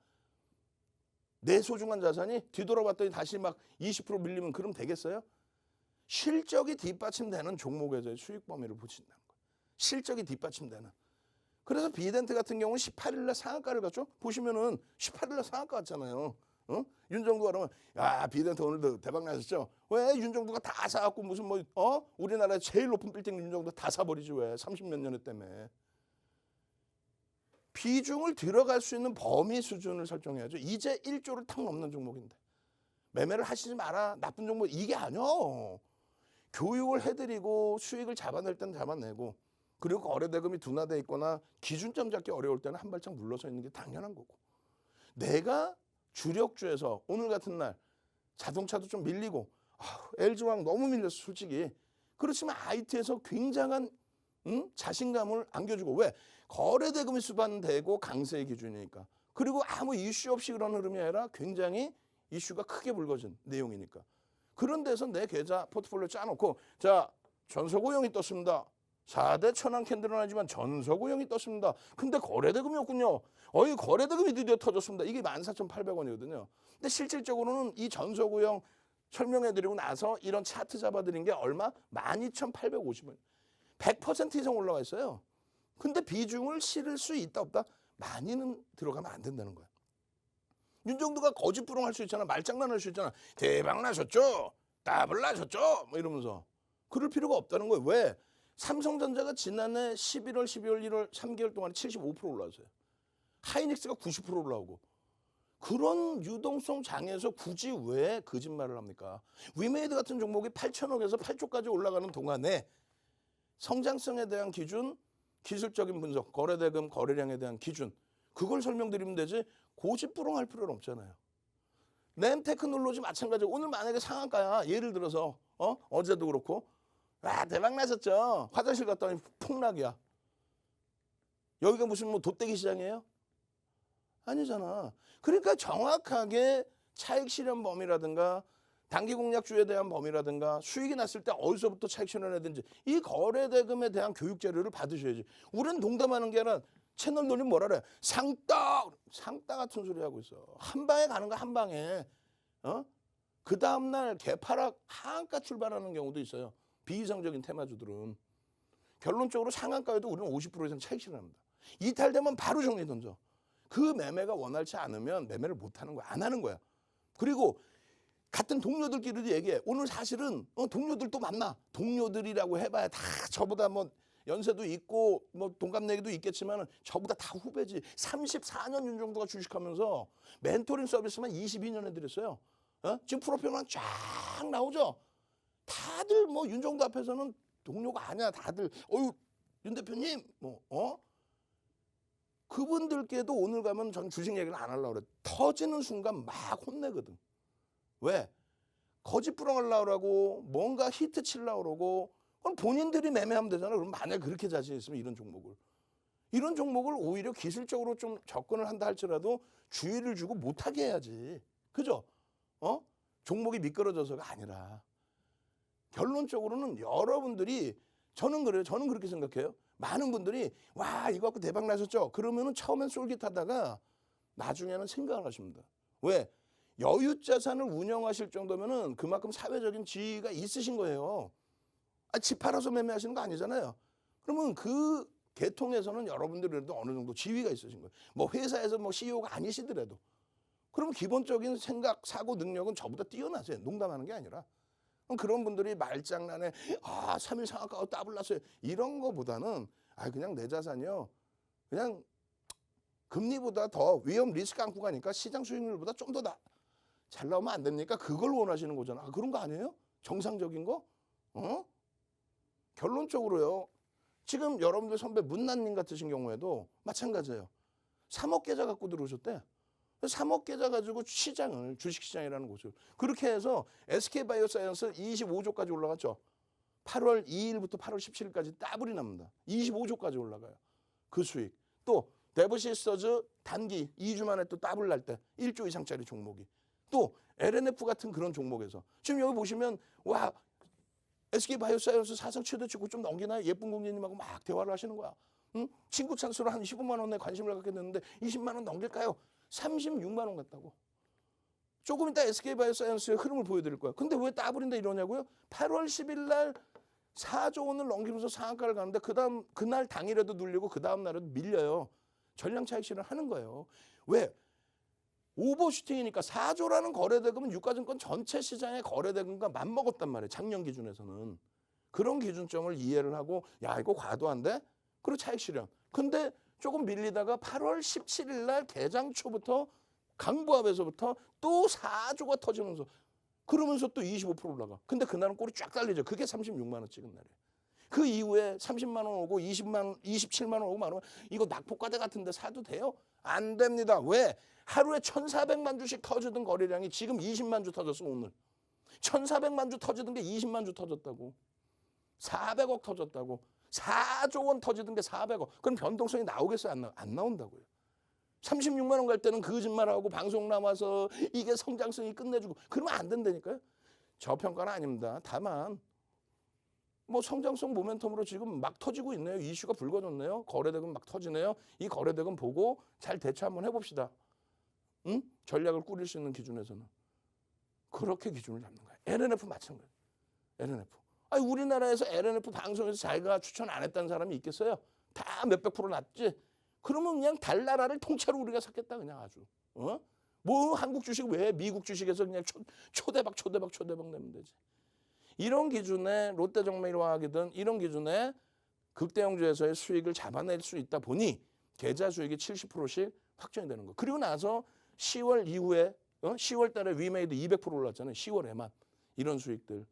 내 소중한 자산이 뒤돌아봤더니 다시 막 20% 밀리면 그럼 되겠어요? 실적이 뒷받침되는 종목에서의 수익 범위를 보신다는 거예요. 실적이 뒷받침되는. 그래서 비덴트 같은 경우는 18일날 상한가를 갔죠. 보시면은 18일날 상한가 갔잖아요. 윤정도가 그러면 비덴트 오늘도 대박 나셨죠. 왜 윤정도가 다 사갖고 무슨 우리나라에 제일 높은 빌딩 윤정도 다 사버리지 왜 30몇 년에 때문에. 비중을 들어갈 수 있는 범위 수준을 설정해야죠. 이제 1조를 탁 넘는 종목인데 매매를 하시지 마라. 나쁜 종목 이게 아니요. 교육을 해드리고 수익을 잡아낼 때는 잡아내고 그리고 거래대금이 둔화돼 있거나 기준점 잡기 어려울 때는 한 발짝 물러서 있는 게 당연한 거고 내가 주력주에서 오늘 같은 날 자동차도 좀 밀리고 LG화학 너무 밀렸어 솔직히. 그렇지만 IT에서 굉장한 자신감을 안겨주고 왜? 거래대금이 수반되고 강세의 기준이니까. 그리고 아무 이슈 없이 그런 흐름이 아니라 굉장히 이슈가 크게 불거진 내용이니까. 그런 데서 내 계좌 포트폴리오 짜놓고 자 전서고용이 떴습니다. 4대 천왕 캔들은 하지만 전서고용이 떴습니다. 근데 거래대금이 없군요. 거래대금이 드디어 터졌습니다. 이게 14,800원이거든요. 근데 실질적으로는 이 전서고용 설명해드리고 나서 이런 차트 잡아드린 게 얼마? 12,850원. 100% 이상 올라와 있어요. 근데 비중을 실을 수 있다 없다? 많이는 들어가면 안 된다는 거야. 윤정도가 거짓부렁 할 수 있잖아. 말장난할 수 있잖아. 대박 나셨죠? 더블 나셨죠? 뭐 이러면서. 그럴 필요가 없다는 거예요. 왜? 삼성전자가 지난해 11월, 12월, 1월 3개월 동안에 75% 올라왔어요. 하이닉스가 90% 올라오고. 그런 유동성 장에서 굳이 왜 거짓말을 합니까? 위메이드 같은 종목이 8천억에서 8조까지 올라가는 동안에 성장성에 대한 기준, 기술적인 분석, 거래대금, 거래량에 대한 기준, 그걸 설명드리면 되지 고집부렁할 필요는 없잖아요. 램테크놀로지 마찬가지고 오늘 만약에 상한가야. 예를 들어서 어제도 그렇고 와 대박 나셨죠. 화장실 갔더니 폭락이야. 여기가 무슨 뭐 돗대기 시장이에요? 아니잖아. 그러니까 정확하게 차익 실현 범위라든가 단기 공략주에 대한 범위라든가 수익이 났을 때 어디서부터 차익 실현해야되는지 이 거래대금에 대한 교육 자료를 받으셔야지. 우리는 농담하는 게 아니라 채널 돌리면 뭐라 그래? 상따 같은 소리 하고 있어. 한 방에 가는 거 한 방에. 그 다음날 개파락 하한가 출발하는 경우도 있어요. 비이상적인 테마주들은. 결론적으로 상한가에도 우리는 50% 이상 차익 실현합니다. 이탈되면 바로 정리 던져. 그 매매가 원활치 않으면 매매를 못하는 거야. 안 하는 거야. 그리고 같은 동료들끼리도 얘기해. 오늘 사실은 동료들도 만나. 동료들이라고 해봐야 다 저보다 뭐 연세도 있고 뭐 동갑내기도 있겠지만 저보다 다 후배지. 34년 윤정도가 주식하면서 멘토링 서비스만 22년 해드렸어요. 지금 프로필만 쫙 나오죠. 다들 뭐 윤정도 앞에서는 동료가 아니야. 다들 윤 대표님 그분들께도 오늘 가면 전 주식 얘기를 안 하려고 그래. 터지는 순간 막 혼내거든. 왜? 거짓부렁하려고 그러고 뭔가 히트 치려고 그러고 그럼 본인들이 매매하면 되잖아. 그럼 만약에 그렇게 자신 있으면 이런 종목을 오히려 기술적으로 좀 접근을 한다 할지라도 주의를 주고 못하게 해야지. 그죠? 종목이 미끄러져서가 아니라 결론적으로는 여러분들이 저는 그래요. 저는 그렇게 생각해요. 많은 분들이 와 이거 갖고 대박 나셨죠? 그러면은 처음엔 쫄깃하다가 나중에는 생각을 하십니다. 왜? 여유 자산을 운영하실 정도면은 그만큼 사회적인 지위가 있으신 거예요. 집 팔아서 매매하시는 거 아니잖아요. 그러면 그 계통에서는 여러분들도 어느 정도 지위가 있으신 거예요. 뭐 회사에서 뭐 CEO가 아니시더라도. 그럼 기본적인 생각, 사고 능력은 저보다 뛰어나세요. 농담하는 게 아니라. 그럼 그런 분들이 말장난에 3일 상한가가 따블났어요. 이런 거보다는 그냥 내 자산이요. 그냥 금리보다 더 위험 리스크 안고 가니까 시장 수익률보다 좀 더 잘 나오면 안 됩니까? 그걸 원하시는 거잖아. 그런 거 아니에요? 정상적인 거? 결론적으로요. 지금 여러분들 선배 문난님 같으신 경우에도 마찬가지예요. 3억 계좌 갖고 들어오셨대. 3억 계좌 가지고 시장을 주식시장이라는 곳을 그렇게 해서 SK바이오사이언스 25조까지 올라갔죠. 8월 2일부터 8월 17일까지 따블이 납니다. 25조까지 올라가요. 그 수익. 또 데브시스터즈 단기 2주 만에 또 따블 날 때 1조 이상짜리 종목이. 또 LNF 같은 그런 종목에서 지금 여기 보시면 와 SK바이오사이언스 사상 최대치고 좀 넘기나요? 예쁜 공주님하고 막 대화를 하시는 거야. 친구 찬스로 한 15만 원에 관심을 갖게 됐는데 20만 원 넘길까요? 36만 원 같다고. 조금 이따 SK바이오사이언스의 흐름을 보여드릴 거야. 근데 왜 따블인데 이러냐고요? 8월 10일 날 4조 원을 넘기면서 상한가를 가는데 그날 당일에도 눌리고 그 다음 날에도 밀려요. 전량 차익 실현하는 거예요. 왜? 오버슈팅이니까 4조라는 거래대금은 유가증권 전체 시장의 거래대금과 맞먹었단 말이에요. 작년 기준에서는. 그런 기준점을 이해를 하고 이거 과도한데? 그리고 차익 실현. 근데 조금 밀리다가 8월 17일 날 개장 초부터 강부합에서부터 또 4조가 터지면서 그러면서 또 25% 올라가. 근데 그날은 꼴이 쫙 달리죠. 그게 36만 원 찍은 날이에요. 그 이후에 30만 원 오고 27만 원 오고 말하면 이거 낙폭과대 같은데 사도 돼요? 안 됩니다. 왜? 하루에 1,400만 주씩 터지던 거래량이 지금 20만 주 터졌어 오늘. 1,400만 주 터지던 게 20만 주 터졌다고. 400억 터졌다고. 4조 원 터지던 게 400억. 그럼 변동성이 나오겠어요? 안 나온다고요. 36만 원 갈 때는 거짓말하고 방송 나와서 이게 성장성이 끝내주고 그러면 안 된다니까요. 저평가는 아닙니다. 다만 뭐 성장성 모멘텀으로 지금 막 터지고 있네요. 이슈가 불거졌네요. 거래대금 막 터지네요. 이 거래대금 보고 잘 대처 한번 해봅시다. 전략을 꾸릴 수 있는 기준에서는. 그렇게 기준을 잡는 거예요. LNF 마찬가지. LNF. 우리나라에서 LNF 방송에서 자기가 추천 안 했다는 사람이 있겠어요? 다 몇백 프로 났지. 그러면 그냥 달나라를 통째로 우리가 샀겠다 그냥 아주. 뭐 한국 주식 왜 미국 주식에서 그냥 초대박 내면 되지. 이런 기준에 롯데정밀화학이든 이런 기준에 극대형주에서의 수익을 잡아낼 수 있다 보니 계좌 수익이 70%씩 확정이 되는 거. 그리고 나서 10월 이후에 10월 달에 위메이드 200% 올랐잖아요. 10월에만 이런 수익들.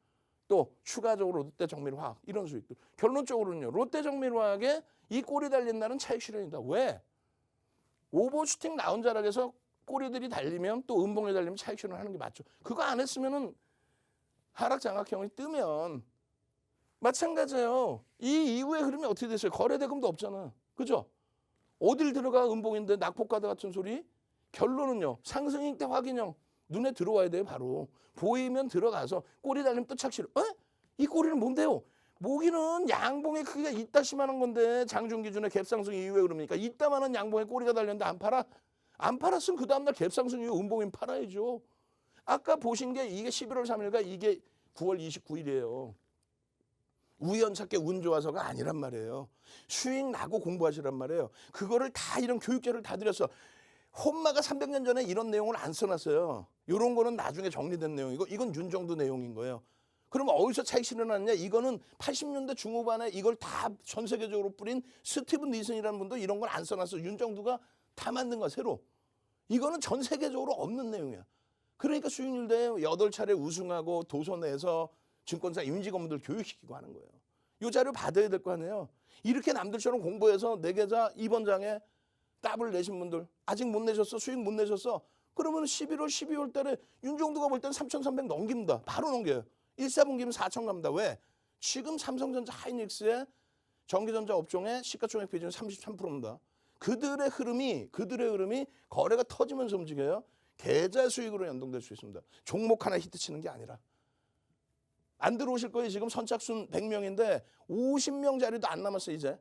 또 추가적으로 롯데정밀화학 이런 수익들. 결론적으로는요. 롯데정밀화학에 이 꼬리 달린 날은 차익 실현이다. 왜? 오버슈팅 나온 자락에서 꼬리들이 달리면 또 음봉이 달리면 차익 실현하는 게 맞죠. 그거 안 했으면은 하락 장악형이 뜨면 마찬가지예요. 이 이후의 흐름이 어떻게 됐어요? 거래대금도 없잖아. 그죠? 어딜 들어가 음봉인데 낙폭가드 같은 소리? 결론은요. 상승일 때 확인형. 눈에 들어와야 돼요. 바로. 보이면 들어가서 꼬리 달리면 또 착실. 이 꼬리는 뭔데요? 모기는 양봉의 크기가 이따시만한 건데 장중 기준에 갭상승 이후에 그러니까 이따만한 양봉에 꼬리가 달렸는데 안 팔아? 안 팔았으면 그 다음날 갭상승 이후 음봉이면 팔아야죠. 아까 보신 게 이게 11월 3일과 이게 9월 29일이에요. 우연찮게 운 좋아서가 아니란 말이에요. 수익 나고 공부하시란 말이에요. 그거를 다 이런 교육제를 다 드렸어. 혼마가 300년 전에 이런 내용을 안 써놨어요. 이런 거는 나중에 정리된 내용이고 이건 윤정도 내용인 거예요. 그럼 어디서 차익 실현하느냐? 이거는 80년대 중후반에 이걸 다 전 세계적으로 뿌린 스티븐 니슨이라는 분도 이런 걸 안 써놨어. 윤정도가 다 만든 거야, 새로. 이거는 전 세계적으로 없는 내용이야. 그러니까 수익률 대회 8차례 우승하고 도서내서 증권사 임직원분들 교육시키고 하는 거예요. 이 자료 받아야 될 거 아니에요. 이렇게 남들처럼 공부해서 내 계좌 이번 장에 더블 내신 분들 아직 못 내셨어? 수익 못 내셨어? 그러면 11월, 12월 달에 윤정도가 볼 때는 3,300 넘깁니다. 바로 넘겨요. 1사분기면 4천 갑니다. 왜? 지금 삼성전자 하이닉스의 전기전자 업종의 시가총액 비중이 33%입니다. 그들의 흐름이 거래가 터지면서 움직여요. 계좌 수익으로 연동될 수 있습니다. 종목 하나 히트치는 게 아니라. 안 들어오실 거예요. 지금 선착순 100명인데 50명 자리도 안 남았어요. 이제.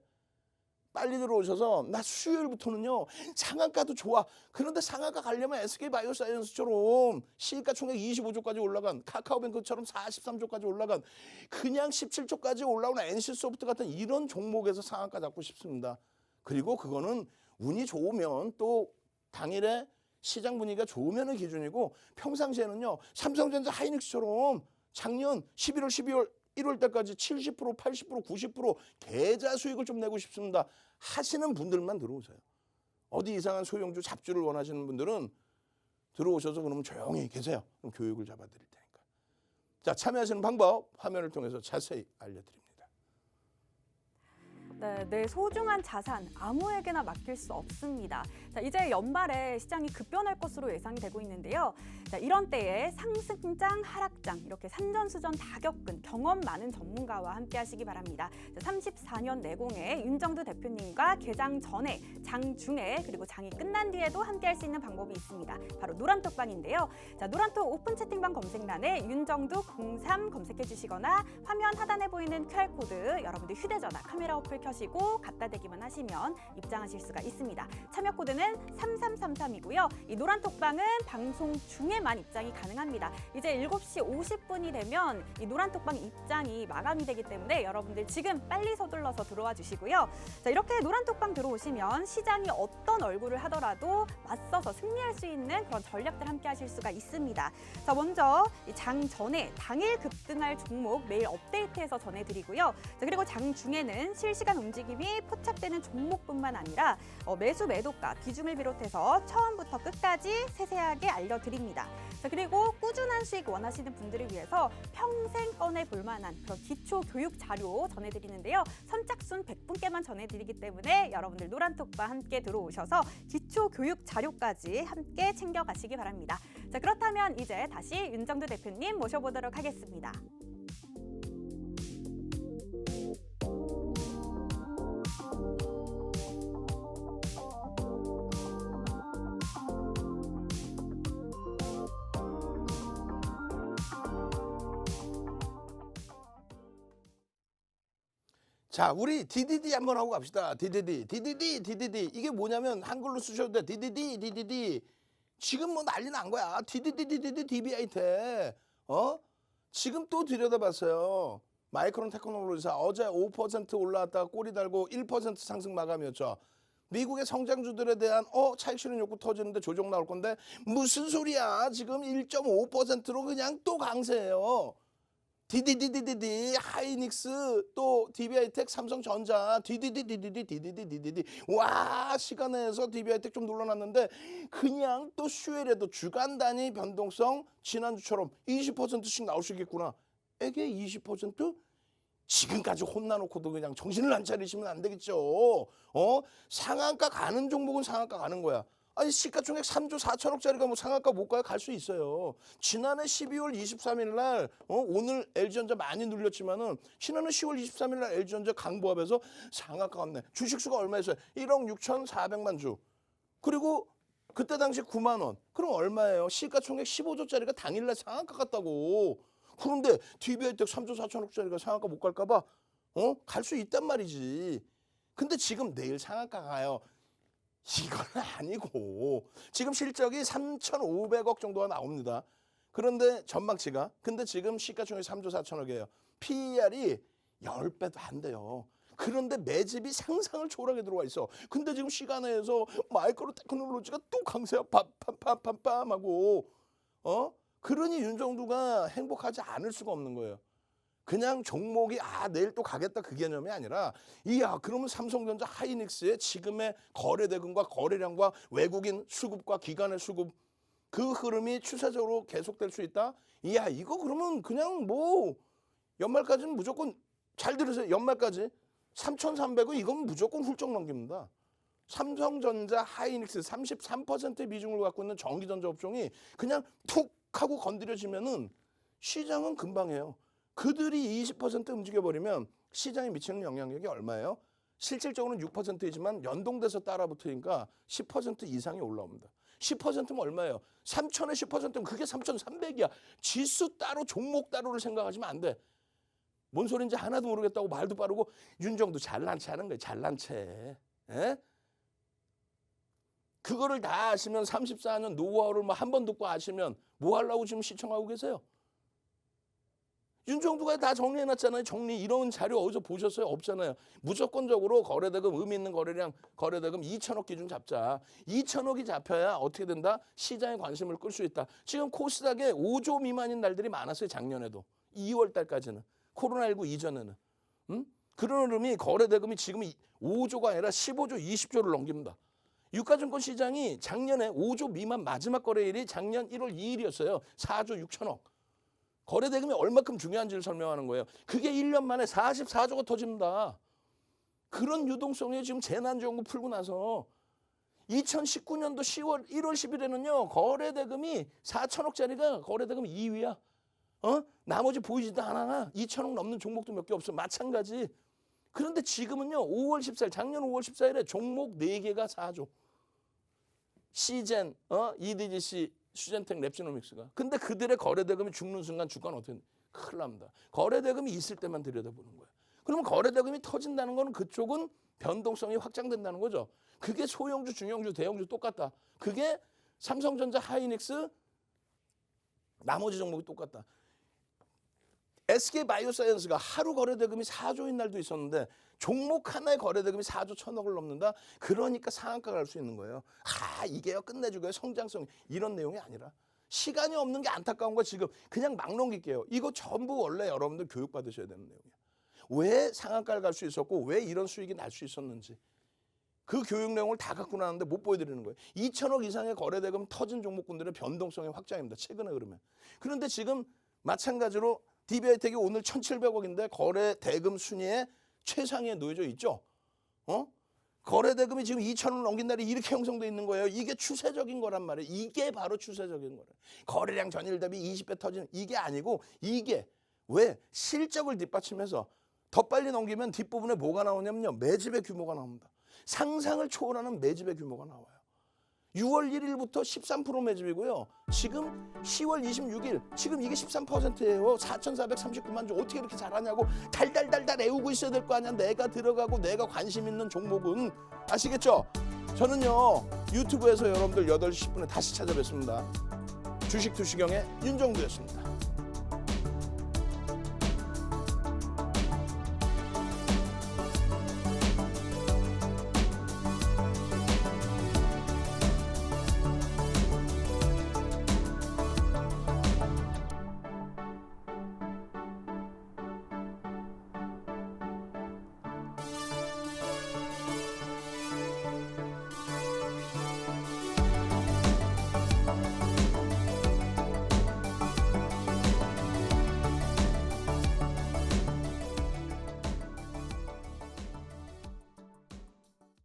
빨리 들어오셔서 나 수요일부터는요. 상한가도 좋아. 그런데 상한가 가려면 SK바이오사이언스처럼 시가총액 25조까지 올라간 카카오뱅크처럼 43조까지 올라간 그냥 17조까지 올라오는 NC소프트 같은 이런 종목에서 상한가 잡고 싶습니다. 그리고 그거는 운이 좋으면 또 당일에 시장 분위기가 좋으면 기준이고 평상시에는요. 삼성전자 하이닉스처럼 작년 11월, 12월, 1월 때까지 70%, 80%, 90% 계좌 수익을 좀 내고 싶습니다. 하시는 분들만 들어오세요. 어디 이상한 소형주 잡주를 원하시는 분들은 들어오셔서 그러면 조용히 계세요. 그럼 교육을 잡아드릴 테니까. 자, 참여하시는 방법 화면을 통해서 자세히 알려드립니다. 네, 내 소중한 자산 아무에게나 맡길 수 없습니다. 자, 이제 연말에 시장이 급변할 것으로 예상이 되고 있는데요. 자, 이런 때에 상승장, 하락장 이렇게 산전수전 다 겪은 경험 많은 전문가와 함께 하시기 바랍니다. 자, 34년 내공의 윤정두 대표님과 개장 전에, 장 중에 그리고 장이 끝난 뒤에도 함께 할 수 있는 방법이 있습니다. 바로 노란톡방인데요. 자, 노란톡 오픈 채팅방 검색란에 윤정두 03 검색해 주시거나 화면 하단에 보이는 QR코드 여러분들 휴대전화 카메라 어플 켜시고 갖다 대기만 하시면 입장하실 수가 있습니다. 참여 코드는 3333이고요. 이 노란톡방은 방송 중에만 입장이 가능합니다. 이제 7시 50분이 되면 이 노란톡방 입장이 마감이 되기 때문에 여러분들 지금 빨리 서둘러서 들어와 주시고요. 자, 이렇게 노란톡방 들어오시면 시장이 어떤 얼굴을 하더라도 맞서서 승리할 수 있는 그런 전략들 함께 하실 수가 있습니다. 자, 먼저 장 전에 당일 급등할 종목 매일 업데이트해서 전해드리고요. 자, 그리고 장 중에는 실시간 움직임이 포착되는 종목뿐만 아니라 매수 매도가 비중을 비롯해서 처음부터 끝까지 세세하게 알려드립니다. 자, 그리고 꾸준한 수익 원하시는 분들을 위해서 평생 꺼내 볼 만한 그런 기초 교육 자료 전해드리는데요. 선착순 100분께만 전해드리기 때문에 여러분들 노란톡방 함께 들어오셔서 기초 교육 자료까지 함께 챙겨가시기 바랍니다. 자, 그렇다면 이제 다시 윤정두 대표님 모셔보도록 하겠습니다. 자, 우리 DDD 한번 하고 갑시다. DDD. 이게 뭐냐면 한글로 쓰셔도 돼. DDD. 지금 뭐 난리 난 거야. DDD, DBI 돼. 지금 또 들여다봤어요. 마이크론 테크놀로지사 어제 5% 올라왔다가 꼬리 달고 1% 상승 마감이었죠. 미국의 성장주들에 대한 차익 실현 욕구 터지는데 조정 나올 건데 무슨 소리야. 지금 1.5%로 그냥 또 강세예요. 디디디디디디 하이닉스 또 DB하이텍 삼성전자 디디디디디디디디디디 와 시간에서 DB하이텍 좀 눌러놨는데 그냥 또 슈엘에도 주간 단위 변동성 지난주처럼 20%씩 나올 수 있겠구나. 이게 20%? 지금까지 혼나놓고도 그냥 정신을 안 차리시면 안 되겠죠. 상한가 가는 종목은 상한가 가는 거야. 아니 시가총액 3조 4천억짜리가 뭐 상한가 못 가요? 갈 수 있어요. 지난해 12월 23일 날 오늘 LG전자 많이 눌렸지만은 지난해 10월 23일 날 LG전자 강보합에서 상한가 갔네. 주식수가 얼마였어요? 1억 6,400만 주. 그리고 그때 당시 9만 원. 그럼 얼마예요? 시가총액 15조짜리가 당일날 상한가 갔다고. 그런데 DB하이텍 3조 4천억짜리가 상한가 못 갈까 봐 갈 수 있단 말이지. 근데 지금 내일 상한가 가요. 이건 아니고 지금 실적이 3,500억 정도가 나옵니다. 그런데 전망치가 근데 지금 시가총액 3조 4천억이에요. PER이 10배도 안 돼요. 그런데 매집이 상상을 초월하게 들어와 있어. 근데 지금 시간에서 마이크로 테크놀로지가 또 강세야 빰빰빰빰빰 하고 그러니 윤정두가 행복하지 않을 수가 없는 거예요. 그냥 종목이 내일 또 가겠다 그 개념이 아니라 그러면 삼성전자 하이닉스의 지금의 거래대금과 거래량과 외국인 수급과 기관의 수급 그 흐름이 추세적으로 계속될 수 있다? 이거 그러면 그냥 뭐 연말까지는 무조건 잘 들으세요. 연말까지 3,300은 이건 무조건 훌쩍 넘깁니다. 삼성전자 하이닉스 33%의 비중을 갖고 있는 전기전자 업종이 그냥 툭 하고 건드려지면은 시장은 금방해요. 그들이 20% 움직여버리면 시장에 미치는 영향력이 얼마예요? 실질적으로는 6%이지만 연동돼서 따라붙으니까 10% 이상이 올라옵니다. 10%면 얼마예요? 3,000에 10%면 그게 3,300이야. 지수 따로 종목 따로를 생각하시면 안 돼. 뭔 소린지 하나도 모르겠다고 말도 빠르고 윤정도 잘난 체 하는 거예요. 잘난 체. 에? 그거를 다 아시면 34년 노하우를 한 번 듣고 아시면 뭐 하려고 지금 시청하고 계세요? 윤정두가 다 정리해놨잖아요. 정리 이런 자료 어디서 보셨어요? 없잖아요. 무조건적으로 거래대금 의미 있는 거래량 거래대금 2천억 기준 잡자. 2천억이 잡혀야 어떻게 된다? 시장의 관심을 끌 수 있다. 지금 코스닥에 5조 미만인 날들이 많았어요. 작년에도 2월 달까지는 코로나19 이전에는. 그런 흐름이 거래대금이 지금 5조가 아니라 15조 20조를 넘깁니다. 유가증권 시장이 작년에 5조 미만 마지막 거래일이 작년 1월 2일이었어요. 4조 6천억. 거래대금이 얼마큼 중요한지를 설명하는 거예요. 그게 1년 만에 44조가 터집니다. 그런 유동성이 지금 재난지원금 풀고 나서 2019년도 1월 10일에는요. 거래대금이 4천억짜리가 거래대금 2위야. 나머지 보이지도 않아. 2천억 넘는 종목도 몇 개 없어. 마찬가지. 그런데 지금은요. 5월 14일 작년 5월 14일에 종목 4개가 4조. 시젠, EDGC, 슈젠텍, 랩시노믹스가. 근데 그들의 거래대금이 죽는 순간 주가는 어떻게 큰일 납니다. 거래대금이 있을 때만 들여다보는 거예요. 그러면 거래대금이 터진다는 거는 그쪽은 변동성이 확장된다는 거죠. 그게 소형주, 중형주, 대형주 똑같다. 그게 삼성전자, 하이닉스, 나머지 종목이 똑같다. SK바이오사이언스가 하루 거래대금이 4조인 날도 있었는데 종목 하나의 거래대금이 4조 1,000억을 넘는다? 그러니까 상한가 갈 수 있는 거예요. 이게요 끝내주고요 성장성 이런 내용이 아니라 시간이 없는 게 안타까운 거 지금 그냥 막 넘길게요. 이거 전부 원래 여러분들 교육받으셔야 되는 내용이에요. 왜 상한가를 갈 수 있었고 왜 이런 수익이 날 수 있었는지 그 교육 내용을 다 갖고 나왔는데 못 보여드리는 거예요. 2천억 이상의 거래대금 터진 종목군들의 변동성의 확장입니다. 최근에 그러면. 그런데 지금 마찬가지로 DB하이텍이 오늘 1,700억인데 거래대금 순위에 최상위에 놓여져 있죠. 거래대금이 지금 2천을 넘긴 날이 이렇게 형성돼 있는 거예요. 이게 추세적인 거란 말이에요. 이게 바로 추세적인 거예요. 거래량 전일 대비 20배 터지는 이게 아니고 이게 왜 실적을 뒷받침해서 더 빨리 넘기면 뒷부분에 뭐가 나오냐면요. 매집의 규모가 나옵니다. 상상을 초월하는 매집의 규모가 나와요. 6월 1일부터 13% 매집이고요. 지금 10월 26일 지금 이게 13%예요. 4,439만 주 어떻게 이렇게 잘하냐고 달달달달 애우고 있어야 될 거 아니야. 내가 들어가고 내가 관심 있는 종목은 아시겠죠? 저는요 유튜브에서 여러분들 8시 10분에 다시 찾아뵙습니다. 주식 투시경의 윤정두였습니다.